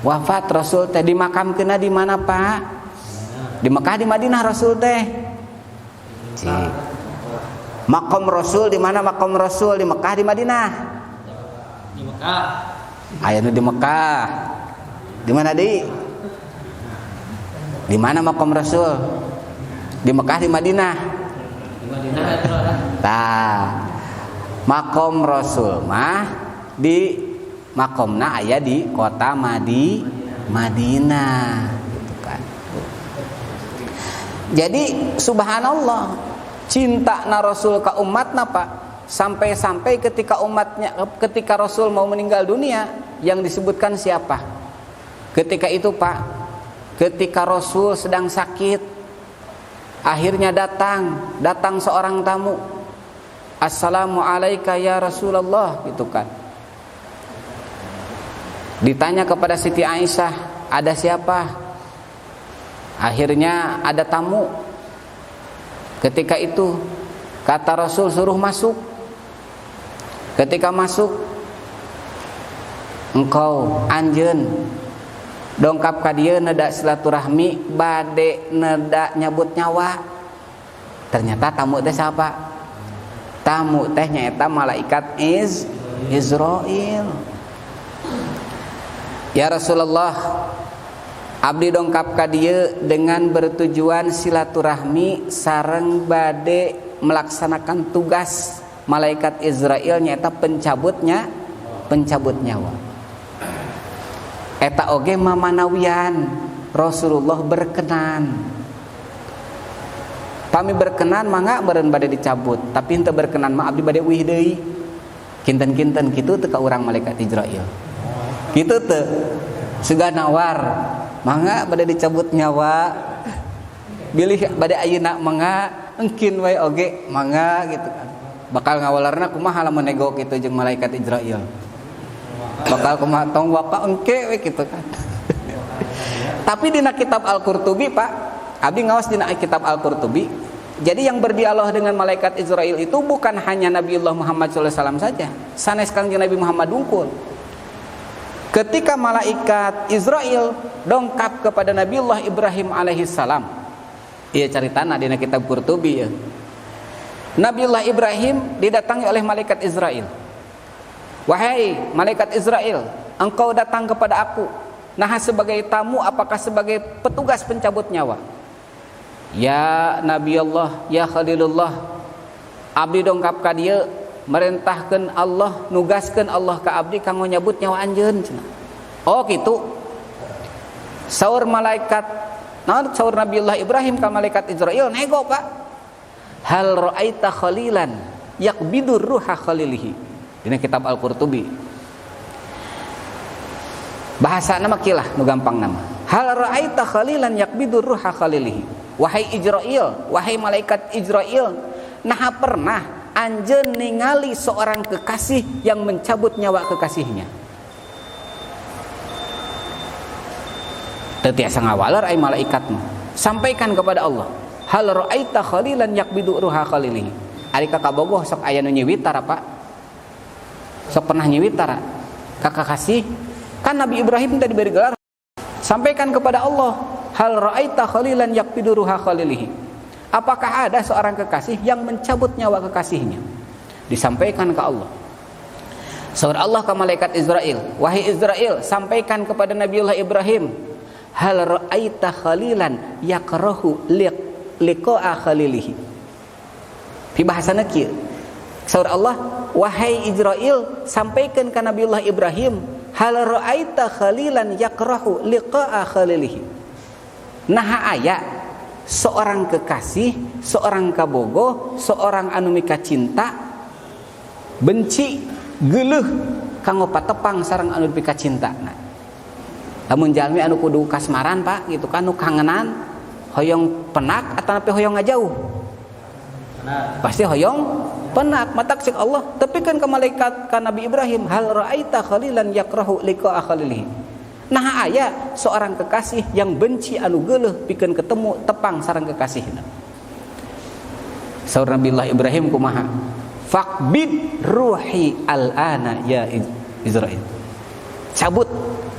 Wafat Rasul teh dimakamkeunna di mana, Pak? Di Mekah, di Madinah Rasul teh? Makom Rasul di mana? Makom Rasul di Mekah, di Madinah? Di Mekah. Aya nu di Mekah. Di mana di? Di mana makom Rasul? Di Mekah, di Madinah? Di Madinah itu ada. Tah. Makom Rasul mah di makomna aya di kota Madinah gitu kan. Jadi subhanallah, cinta na Rasul ka umatna, Pak, sampai-sampai ketika Rasul mau meninggal dunia, yang disebutkan siapa? Ketika itu, Pak, ketika Rasul sedang sakit, akhirnya datang seorang tamu. Assalamualaikum ya Rasulullah, gitu kan. Ditanya kepada Siti Aisyah, ada siapa? Akhirnya ada tamu. Ketika itu kata Rasul suruh masuk. Ketika masuk, engkau anjeun dongkap ka dieu neda silaturahmi bade neda nyabut nyawa. Ternyata tamu teh siapa? Tamu teh nyaeta malaikat Israil. Ya Rasulullah, abdi dongkap ka dieu dengan bertujuan silaturahmi sareng bade melaksanakan tugas malaikat Israil nyaeta pencabut nyawa. Eta oge mamanawian Rasulullah berkenan. Pami berkenan mangga meureun bade dicabut, tapi henteu berkenan mah abdi bade uih deui. Kinten-kinten kitu teu ka urang malaikat Israil. Kitu teu suga nawar, mangga bade dicabut nyawa. Bilih bade ayeuna mangga engkin wae oge mangga gitu kan. Bakal ngawalarna kumaha lamun nego kitu jeung malaikat Israil. Bakal kumaha tong waka engke we kitu kan. Tapi dina kitab Al-Qurtubi Pak, abdi ngaos dina kitab Al-Qurtubi. Jadi yang berdialog dengan malaikat Israil itu bukan hanya Nabiullah Muhammad SAW saja. Sanes Kangjeng Nabi Muhammad dungkul. Ketika malaikat Israil dongkap kepada Nabiullah Ibrahim alaihissalam, ieu caritana dina kitab Qurtubi ya. Nabiullah Ibrahim didatangi oleh malaikat Israil. Wahai malaikat Israil, engkau datang kepada aku. Nah sebagai tamu apakah sebagai petugas pencabut nyawa? Ya Nabi Allah, ya Khalilullah, abdi dongkap ka dieu merintahkeun Allah, nugaskeun Allah ka abdi kanggo nyabut nyawa anjeun cenah. Oh kitu. Saur malaikat, naon saur Nabiullah Ibrahim ka malaikat Israil, nego Pak. Hal ra'aita khalilan yaqbidur ruha khalilihi. Dina kitab Al-Qurtubi. Bahasana mah kilah nu gampang nama. Hal ra'aita khalilan yaqbidur ruha khalilihi. Wahai Israil, wahai malaikat Israil, nah pernah anjeun ningali seorang kekasih yang mencabut nyawa kekasihnya? Teu tiasa ngawalar ai malaikat mah. Sampaikan kepada Allah. Hal ra'aita khalilan yaqbidu ruha khalilihi. Ari ka kabogoh sok aya nu nyiwitar Pak. Sok pernah nyiwitar ka kakasih. Kan Nabi Ibrahim tadi diberi gelar. Sampaikan kepada Allah, hal ra'aita khalilan yaqbidu ruha khalilihi. Apakah ada seorang kekasih yang mencabut nyawa kekasihnya? Disampaikan ke Allah. Saur Allah ke malaikat Israil, wahai Israil, sampaikan kepada Nabiullah Ibrahim, hal ra'aita khalilan yakrahu liqa'a khalilihi. Fi bahasana kieu. Saur Allah, wahai Israil, sampaikan ke Nabiullah Ibrahim, hal ra'aita khalilan yakrahu liqa'a khalilihi. Nah aya seorang kekasih, seorang kabogoh, seorang anu mika cinta benci geuleuh kanggo patepang sareng anu mika cintana. Lamun jalmi anu kudu kasmaran Pak gitu kan nu kangenan hoyong penak atawa hoyong ngajauh? Pasti hoyong penak. Matak cek Allah tepikeun ka malaikat ka Nabi Ibrahim, hal ra'aita khalilan yakrahu liqa'a khalilihi. Nah aya seorang kekasih yang benci anu geuleuh pikeun ketemu tepang sareng kekasihna. Saur Nabiullah Ibrahim kumaha? Faqbid ruhi al-ana ya Israil. Cabut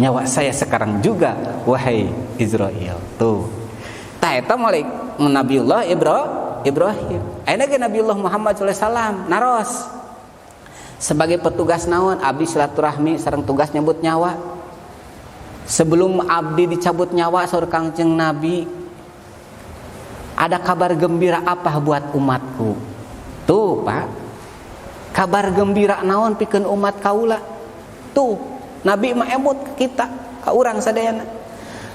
nyawa saya sekarang juga wahai Israil. Tuh. Tah eta malaikat Nabiullah Ibrahim. Ayeuna ge Nabiullah Muhammad sallallahu alaihi wasallam naros sebagai petugas naon abdi silaturahmi sareng tugas nyambut nyawa. Sebelum abdi dicabut nyawa saur Kangjeng Nabi, ada kabar gembira apa buat umatku? Tuh Pak, kabar gembira naon pikeun umat kaula? Tuh Nabi mah emut ke kita, ka urang sadayana.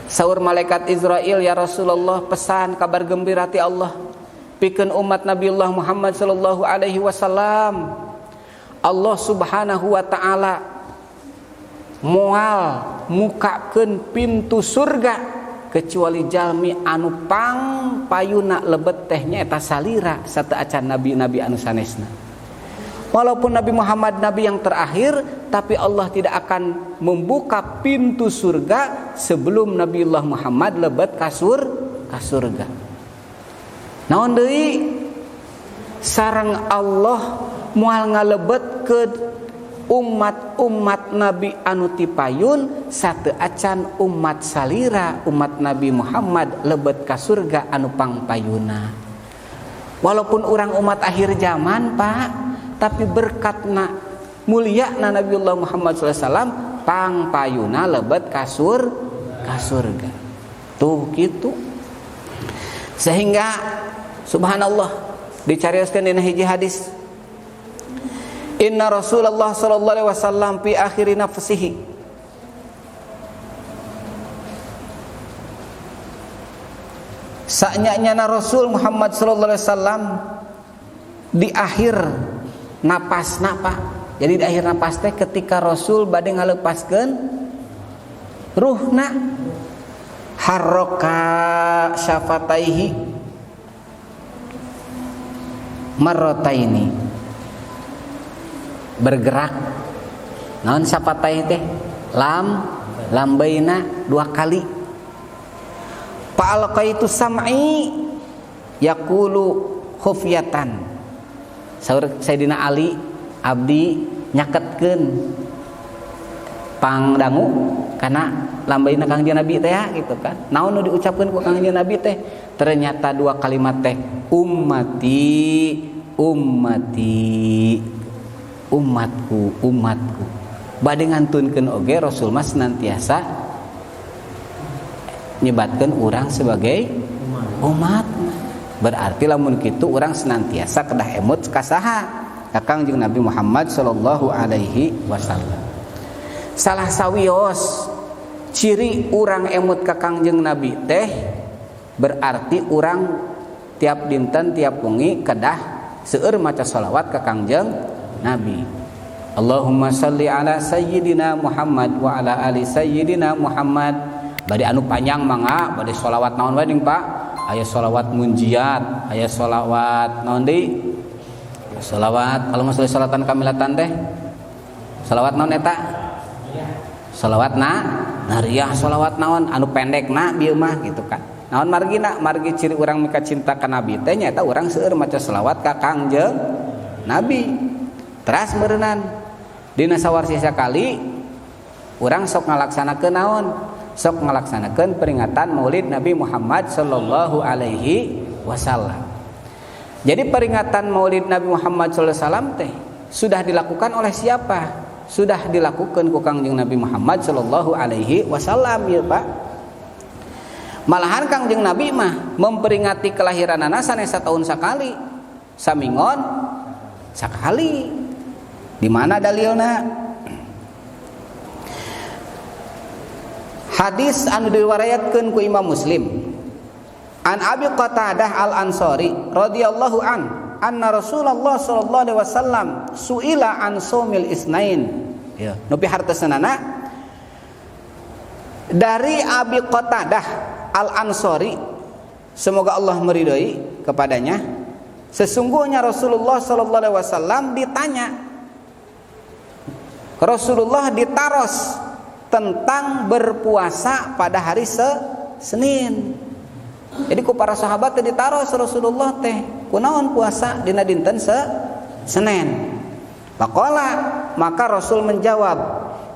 Saur malaikat Israil, ya Rasulullah, pesan kabar gembira ti Allah pikeun umat Nabiullah Muhammad sallallahu alaihi wasallam. Allah Subhanahu wa taala moal mukakeun pintu surga kecuali jalmi anu pang payuna lebet teh nyaeta salira sateu acan nabi-nabi anu sanesna. Walaupun Nabi Muhammad nabi yang terakhir, tapi Allah tidak akan membuka pintu surga sebelum Nabiullah Muhammad lebet ka surga. Naon deui sareng Allah moal ngalebet ke umat-umat Nabi anu ti payun sateu acan umat salira umat Nabi Muhammad lebet ka surga anu pangpayuna. Walaupun orang umat akhir zaman, Pak, tapi berkatna mulyana Nabiullah Muhammad SAW tang payuna lebet kasur surga. Tuh gitu. Sehingga subhanallah dicarioskeun dina hiji hadis. Inna Rasulullah sallallahu alaihi wasallam fi akhir nafsihi Sanyanya Rasul Muhammad sallallahu alaihi wasallam di akhir napasna, Pak. Jadi di akhir napas teh ketika Rasul bade ngalepaskeun ruhna, harraka syafataihi marrataini, bergerak. Naon syafataihi teh? Lambaina 2 kali. Fa'alqaitu sam'i yaqulu khufyatan. Saur Sayyidina Ali, abdi nyaketkeun pangdangu kana lambaina Kangjeng Nabi teh ya gitu kan. Naon nu diucapkeun ku Kangjeng Nabi teh? Ternyata 2 kalimat teh, ummati, ummati, umatku, umatku. Bade ngantunkeun oge Rasul mah senantiasa nyebatkeun urang sebagai umat. Berarti lamun kitu urang senantiasa kedah emut ka saha? Ka Kangjeng Nabi Muhammad sallallahu alaihi wasallam. Salah sawios ciri urang emut ka Kangjeng Nabi teh berarti urang tiap dinten tiap wengi kedah seueur maca shalawat ka Kangjeng Nabi. Allahumma shalli ala sayyidina Muhammad wa ala ali sayyidina Muhammad. Bade anu panjang mangga bade shalawat naon wae ning Pak? Aya shalawat munjiat, aya shalawat naon deui? Shalawat Allahumma shalli shalatan kamilatan teh. Shalawat naon eta? Shalawat nariyah, shalawat naon anu pendekna bieu mah gitu kan. Naon margina? Margi ciri urang mika cinta ka Nabi teh nyaeta urang seueur maca shalawat ka Kangjeng Nabi. Teras meureunnan dina sawarsi sakali urang sok ngalaksanakeun naon? Sok ngalaksanakeun peringatan Maulid Nabi Muhammad sallallahu alaihi wasallam. Jadi peringatan Maulid Nabi Muhammad sallallahu alaihi wasallam teh sudah dilakukan oleh siapa? Sudah dilakukan ku Kangjeng Nabi Muhammad sallallahu alaihi wasallam ya, Pak. Malahan Kangjeng Nabi mah memperingati kelahiranana sanes setahun sakali, samingon sakali. Di mana dalilna? Hadis anu diriwayatkeun ku Imam Muslim. An Abi Qatadah Al-Ansari radhiyallahu an, anna Rasulullah sallallahu alaihi wasallam suila an shaumil isnain. Ya, nu pihartosna dari Abi Qatadah Al-Ansari, semoga Allah meridhai kepadanya, sesungguhnya Rasulullah sallallahu alaihi wasallam ditanya, Rasulullah ditaros tentang berpuasa pada hari Senin. Jadi ku para sahabat teh ditaros Rasulullah teh kunaon puasa dina dinten Senin. Faqala, maka Rasul menjawab,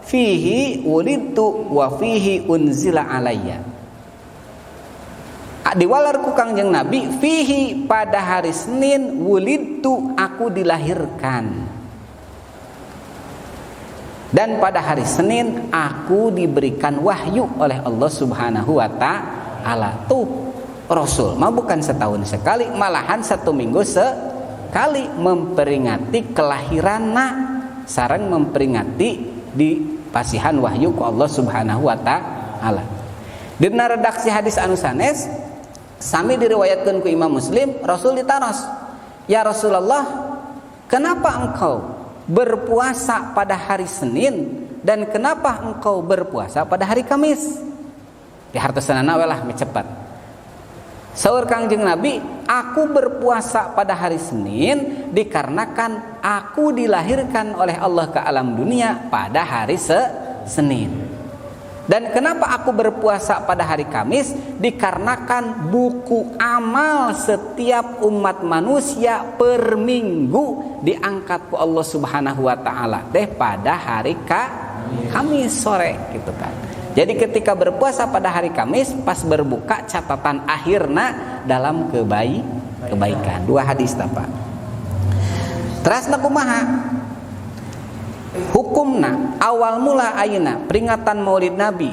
fihi wulidtu wa fihi unzila alayya. Diwalar ku Kangjeng Nabi, fihi pada hari Senin, wulidtu aku dilahirkan. Dan pada hari Senin aku diberikan wahyu oleh Allah Subhanahu wa ta'ala. Tuh Rasul mah bukan setahun sekali, malahan 1 minggu sekali memperingati kelahiranna sareng memperingati di pasihan wahyu ku Allah Subhanahu wa ta'ala. Dina redaksi hadis anu sanes sami diriwayatkeun ku Imam Muslim, Rasul ditaros, "Ya Rasulullah, kenapa engkau berpuasa pada hari Senin dan kenapa engkau berpuasa pada hari Kamis?" Dihartosna we lah cepat. Saur Kangjeng Nabi, aku berpuasa pada hari Senin dikarenakan aku dilahirkan oleh Allah ke alam dunia pada hari Senin. Dan kenapa aku berpuasa pada hari Kamis? Dikarenakan buku amal setiap umat manusia per minggu diangkat ku Allah Subhanahu wa ta'ala teh pada hari Kamis sore gitu kan. Jadi ketika berpuasa pada hari Kamis pas berbuka catatan akhirna dalam kebaikan. Dua hadis tapa. Terasna kumaha? Hukumna awal mula ayeuna peringatan Maulid Nabi.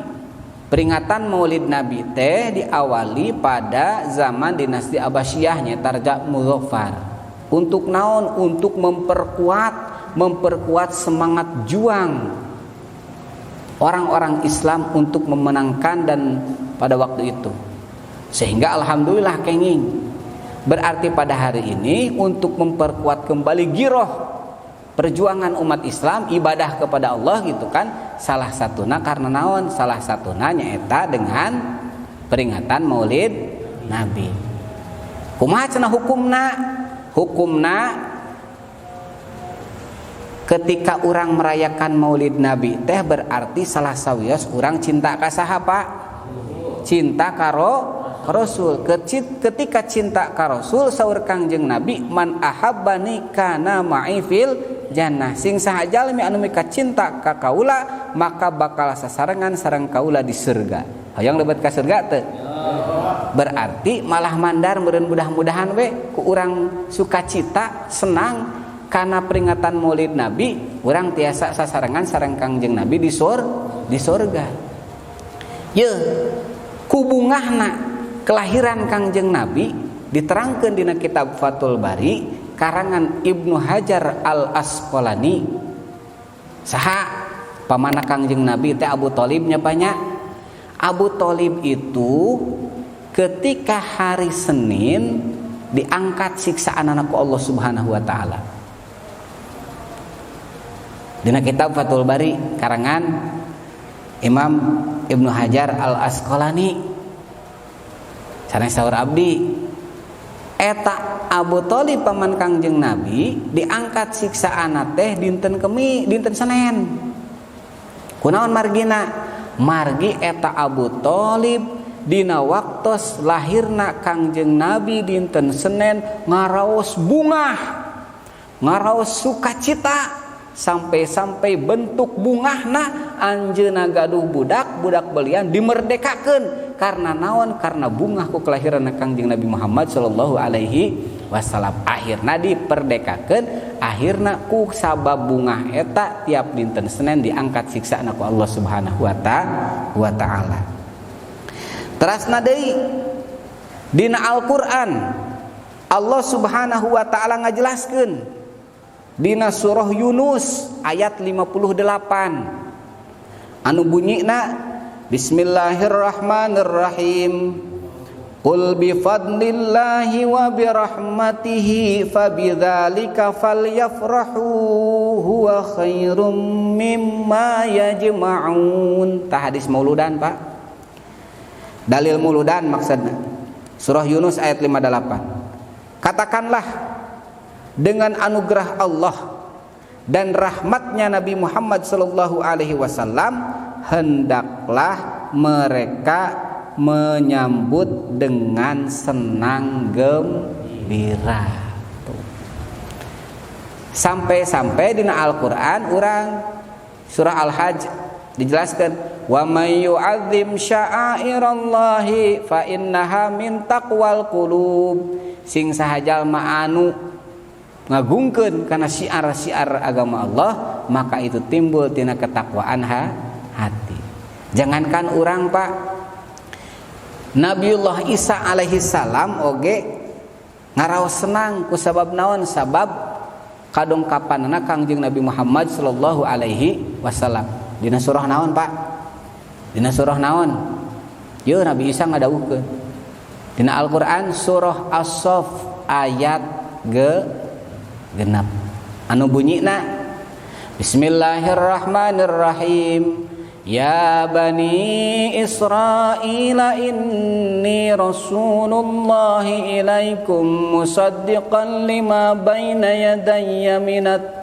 Peringatan Maulid Nabi teh diawali pada zaman dinasti Abbasiyah nya Tarja Muzaffar. Untuk naon? Untuk memperkuat semangat juang orang-orang Islam untuk memenangkan dan pada waktu itu. Sehingga alhamdulillah kenging. Berarti pada hari ini untuk memperkuat kembali giroh perjuangan umat Islam ibadah kepada Allah gitu kan, salah satuna karena naon, salah satuna nyaeta dengan peringatan Maulid Nabi. Kumaha cenah hukumna? Hukumna ketika orang merayakan Maulid Nabi teh berarti salah sawios orang cinta ka saha Pak? Cinta karo Rasul. Ketika cinta ka Rasul saur Kangjeng Nabi, man ahabbani kana ma'i fil jannah. Sing saha jalmi anu mika cinta ka kaula maka bakal sasarengan sareng kaula di surga. Hoyong lebet ka surga teu? Berarti malah mandar meureun mudah-mudahan we ku urang sukacita senang karena peringatan Maulid Nabi, urang tiasa sasarengan sareng Kangjeng Nabi di surga. Ye ku bungahna kelahiran Kangjeng Nabi diterangkeun dina kitab Fathul Bari karangan Ibnu Hajar Al-Asqalani. Saha pamana Kangjeng Nabi teh Abu Thalib nya banyak. Abu Thalib itu ketika hari Senin diangkat siksaan ku Allah Subhanahu wa taala. Dina kitab Fathul Bari karangan Imam Ibnu Hajar Al-Asqalani. Sanes saur abdi eta Abu Thalib paman Kangjeng Nabi diangkat siksaana teh dinten Senin. Kunaon margina? Margi eta Abu Thalib dina waktos lahirna Kangjeng Nabi dinten Senin ngaraos bungah, ngaraos sukacita sampai bentuk bungahna anjeuna gaduh budak belian dimerdekakeun karena naon? Karena bungah ku kelahiran Kangjeng Nabi Muhammad sallallahu alaihi wasallam. Akhirna diperdekakeun, akhirna ku sabab bungah eta tiap dinten Senin diangkat siksana ku Allah Subhanahu wa taala. Terasna deui dina Al-Qur'an Allah Subhanahu wa taala ngajelaskeun dina surah Yunus ayat 58 anu bunyina Bismillahirrahmanirrahim. Qul bi fadlillahi wa bi rahmatihi fabidzalika falyafrahu huwa khairum mimma yajma'un. Tah hadis mauludan Pak. Dalil mauludan maksudna. Surah Yunus ayat 58. Katakanlah dengan anugerah Allah dan rahmatnya Nabi Muhammad sallallahu alaihi wasallam hendaklah mereka menyambut dengan senang gembira. Sampai-sampai dina Al-Qur'an urang surah Al-Hajj dijelaskan wa may yu'azzim sya'airallahi fa innaha min taqwal qulub. Sing saha jalma anu ngagungkeun kana syiar-syiar agama Allah maka itu timbul tina ketakwaan hati. Jangankan urang Pak, Nabiullah Isa alaihi salam oge ngaraos senang ku sabab naon? Sabab kadongkapanna Kangjeng Nabi Muhammad sallallahu alaihi wasallam. Dina surah naon Pak? Dina surah naon? Ye Nabi Isa ngadawuhkeun. Dina Al-Qur'an surah As-Saff ayat genap anu bunyina Bismillahirrahmanirrahim. Ya bani Israila inni rasulullahi ilaikum musaddiqan lima baina yadayya minat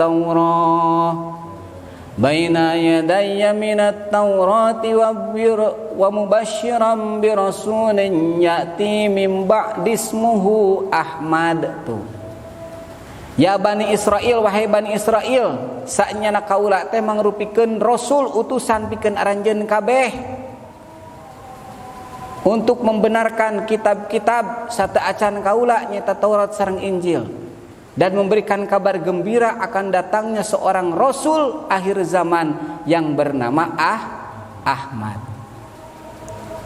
taurati wa mubashiran bi rasulin ya'ti min ba'di ismuhu Ahmad. Tuh. Ya Bani Israel, wahai Bani Israel, saenyana kaula teh mangrupikeun rasul utusan pikeun aranjeun kabeh. untuk membenarkan kitab-kitab sata acan kaula nyata Taurat sareng Injil, dan memberikan kabar gembira akan datangnya seorang rasul akhir zaman yang bernama Ahmad.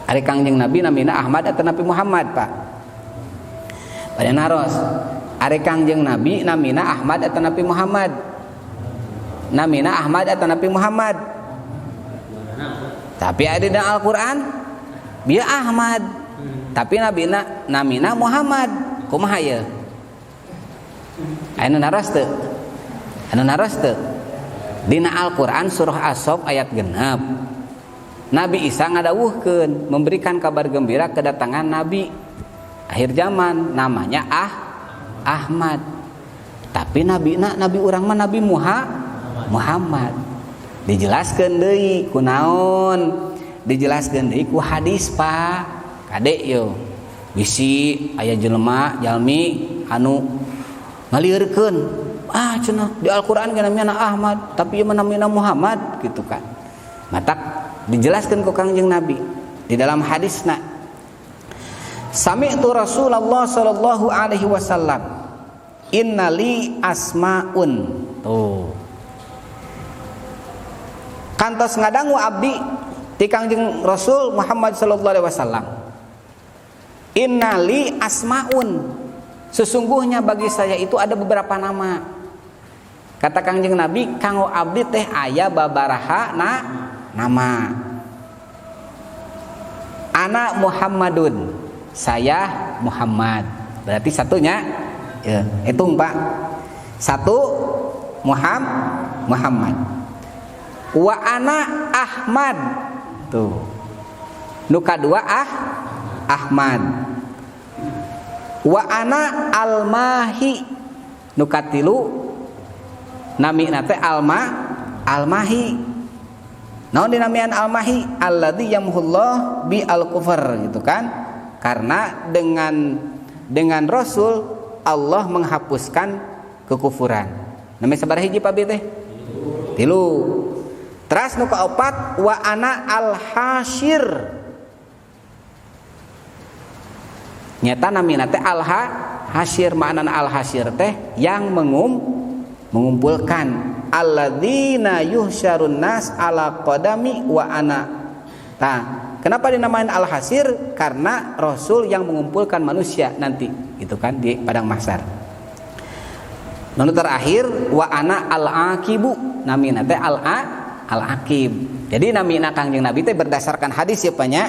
Ari Kangjeng Nabi namina Ahmad atau Nabi Muhammad, Pak? Pada naros. Ari Kangjeng Nabi namina Ahmad atau Nabi Muhammad? Namina Ahmad atau Nabi Muhammad? Tapi ada di Al-Qur'an dia Ahmad. Tapi namina Muhammad. Kumaha ieu? Anu naros teu? Anu naros teu? Dina Al-Qur'an surah As-Saff ayat 6. Nabi Isa ngadawuhkeun memberikan kabar gembira kedatangan Nabi akhir zaman namanya Ahmad. Tapi nabi urang mah Nabi Muhammad. Dijelaskeun deui kunaon? Dijelaskeun deui ku hadis, Pak. Kade yo. Bisi aya jalmi anu ngalieureun, cenah di Al-Qur'an kana namina Ahmad, tapi ieu namina Muhammad gitu kan. Matak dijelaskan ku Kangjeng Nabi di dalam hadisna, sami'tu Rasulullah sallallahu alaihi wasallam innali asmaun. Tuh kantos ngadangu abdi ti Kangjeng Rasul Muhammad sallallahu alaihi wasallam, innali asmaun, sesungguhnya bagi saya itu ada beberapa nama. Kata Kangjeng Nabi, kanggo abdi teh aya babaraha nama. Ana Muhammadun, saya Muhammad. Berarti satunya ya, hitung Pak. Satu Muhammad. Wa ana Ahmad. Tuh. Nu kadua Ahmad. Wa ana Almahi. Nu katilu namina teh Almahi. Naon dinamian Almahi? Alladzi yamhullah bi al-kufar, gitu kan? Karena dengan Rasul Allah menghapuskan kekufuran. Namanya sabaraha hiji Pak teh? 3. Teras nu kaopat wa ana al-hasyir. Nyata namina teh al-hasyir, maknana al-hasyir teh yang mengumpulkan. Alladzina yuhsyarun nas ala qadami wa ana. Nah, kenapa dinamain al-hasyir? Karena Rasul yang mengumpulkan manusia nanti, gitu kan, di padang mahsyar. Lalu terakhir wa ana al-aqibu, namina teh al-aqib. Jadi namina Kangjeng Nabi teh berdasarkan hadis ya Pak nya.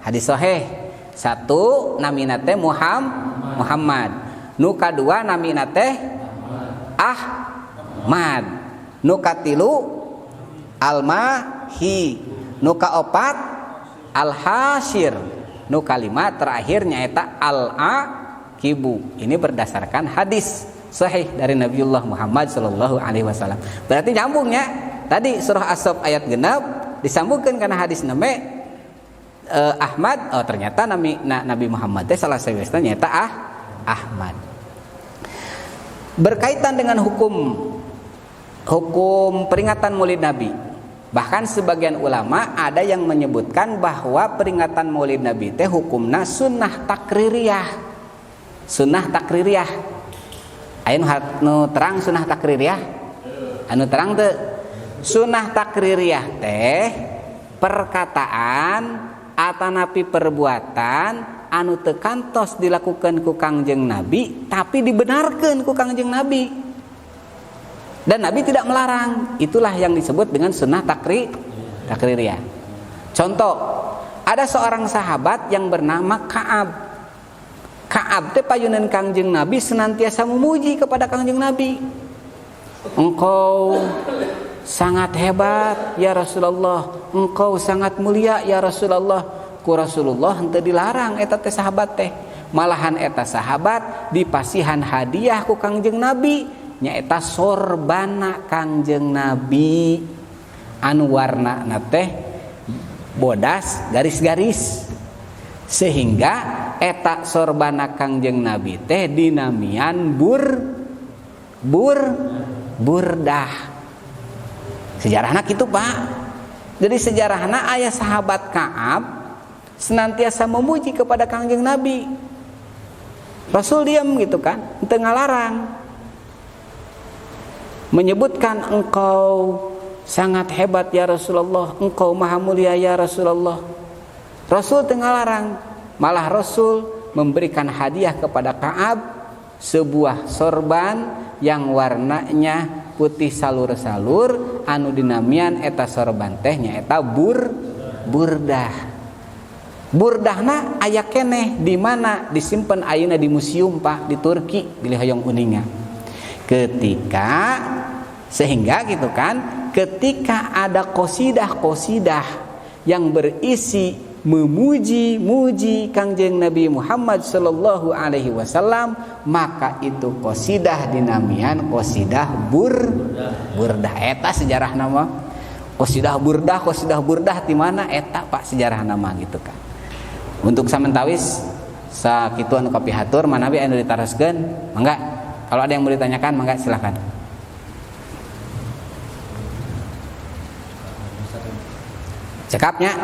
Hadis sahih. 1 namina teh Muhammad. Nu kadua namina teh Ahmad. Nu katilu Almahi. Nu kaopat Al-Hasyir. Nu kalima terakhir nyaeta Al-Aqibu. Ini berdasarkan hadis sahih dari Nabiullah Muhammad sallallahu alaihi wasallam. Berarti nyambungnya tadi surah As-Saff ayat 6 disambungkan karena hadis name Ahmad. Oh ternyata Nabi Muhammad teh salah sawesna nyaeta Ahmad. Berkaitan dengan hukum peringatan Maulid Nabi. Bahkan sebagian ulama ada yang menyebutkan bahwa peringatan Maulid Nabi teh hukumna sunnah takririyah. Sunnah takririyah. Aya nu terang sunnah takririyah? Anu terang teu? Sunnah takririyah teh perkataan atanapi perbuatan anu teu kantos dilakukan ku Kangjeng Nabi tapi dibenarkan ku Kangjeng Nabi. Dan Nabi tidak melarang. Itulah yang disebut dengan sunnah takririyah. Contoh, ada seorang sahabat yang bernama Ka'ab. Ka'ab teh payunan Kangjeng Nabi senantiasa memuji kepada Kangjeng Nabi. Engkau sangat hebat ya Rasulullah. Engkau sangat mulia ya Rasulullah. Ku Rasulullah henteu dilarang eta teh sahabat teh. Malahan eta sahabat dipasihan hadiah ku Kangjeng Nabi. Nyaeta sorbana Kangjeng Nabi anu warna teh bodas garis-garis, sehingga eta sorbana Kangjeng Nabi teh dinamian burdah. Sejarahna kitu Pak. Jadi sejarahna aya sahabat Ka'ab senantiasa memuji kepada Kangjeng Nabi. Rasul diam gitu kan, henteu ngalarang. Menyebutkan engkau sangat hebat ya Rasulullah, engkau maha mulia ya Rasulullah. Rasul teu ngalarang, malah Rasul memberikan hadiah kepada Ka'ab sebuah sorban yang warnanya putih salur-salur anu dinamian eta sorban teh nyaeta burdah. Burdahna aya keneh di mana disimpan ayeuna di museum Pak di Turki di hoyong uninga. Sehingga gitu kan, ketika ada qasidah-qasidah yang berisi memuji Kangjeng Nabi Muhammad sallallahu alaihi wasallam, maka itu qasidah dinamian qasidah burdah. Eta sejarah nama qasidah burdah di mana eta Pak sejarah nama gitu kan. Untuk samentawis sakitu anu kapihatur manawi anu ditaroskeun, mangga kalau ada yang mau ditanyakan mangga silakan. Cekapnya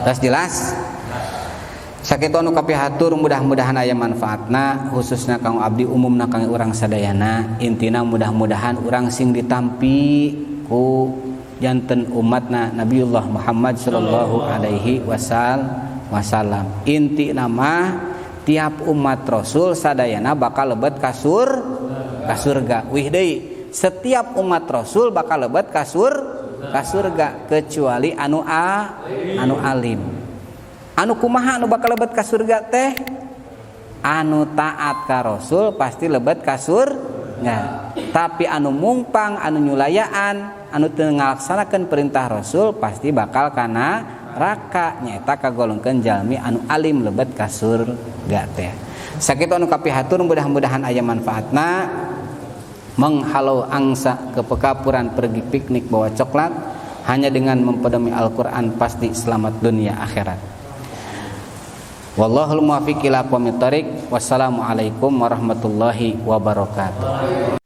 terus jelas. Sakitu anu kapihatur mudah-mudahan aya manfaatna khususna kanggo abdi umumna kanggo urang sadayana. Intina mudah-mudahan urang sing ditampi ku janten umatna Nabiullah Muhammad sallallahu alaihi wasallam. Inti nama tiap umat Rasul sadayana bakal lebet ka surga. Wih deui, setiap umat Rasul bakal lebet ka surga kecuali anu alim. Anu kumaha anu bakal lebet ka surga teh? Anu taat ka Rasul pasti lebet ka surga. Tapi anu mungpang, anu nyulayaan, anu teu ngalaksanakeun perintah Rasul pasti bakal kana raka, nyaeta kagolongkeun jalmi anu alim lebet ka surga teh. Sakitu anu kapihatur mudah-mudahan aya manfaatna. Menghalau angsa kepekapuran pergi piknik bawa coklat, hanya dengan mempedomi Al-Qur'an pasti selamat dunia akhirat. Wallahul muwaffiq ila aqwamit thoriq. Wassalamualaikum warahmatullahi wabarakatuh.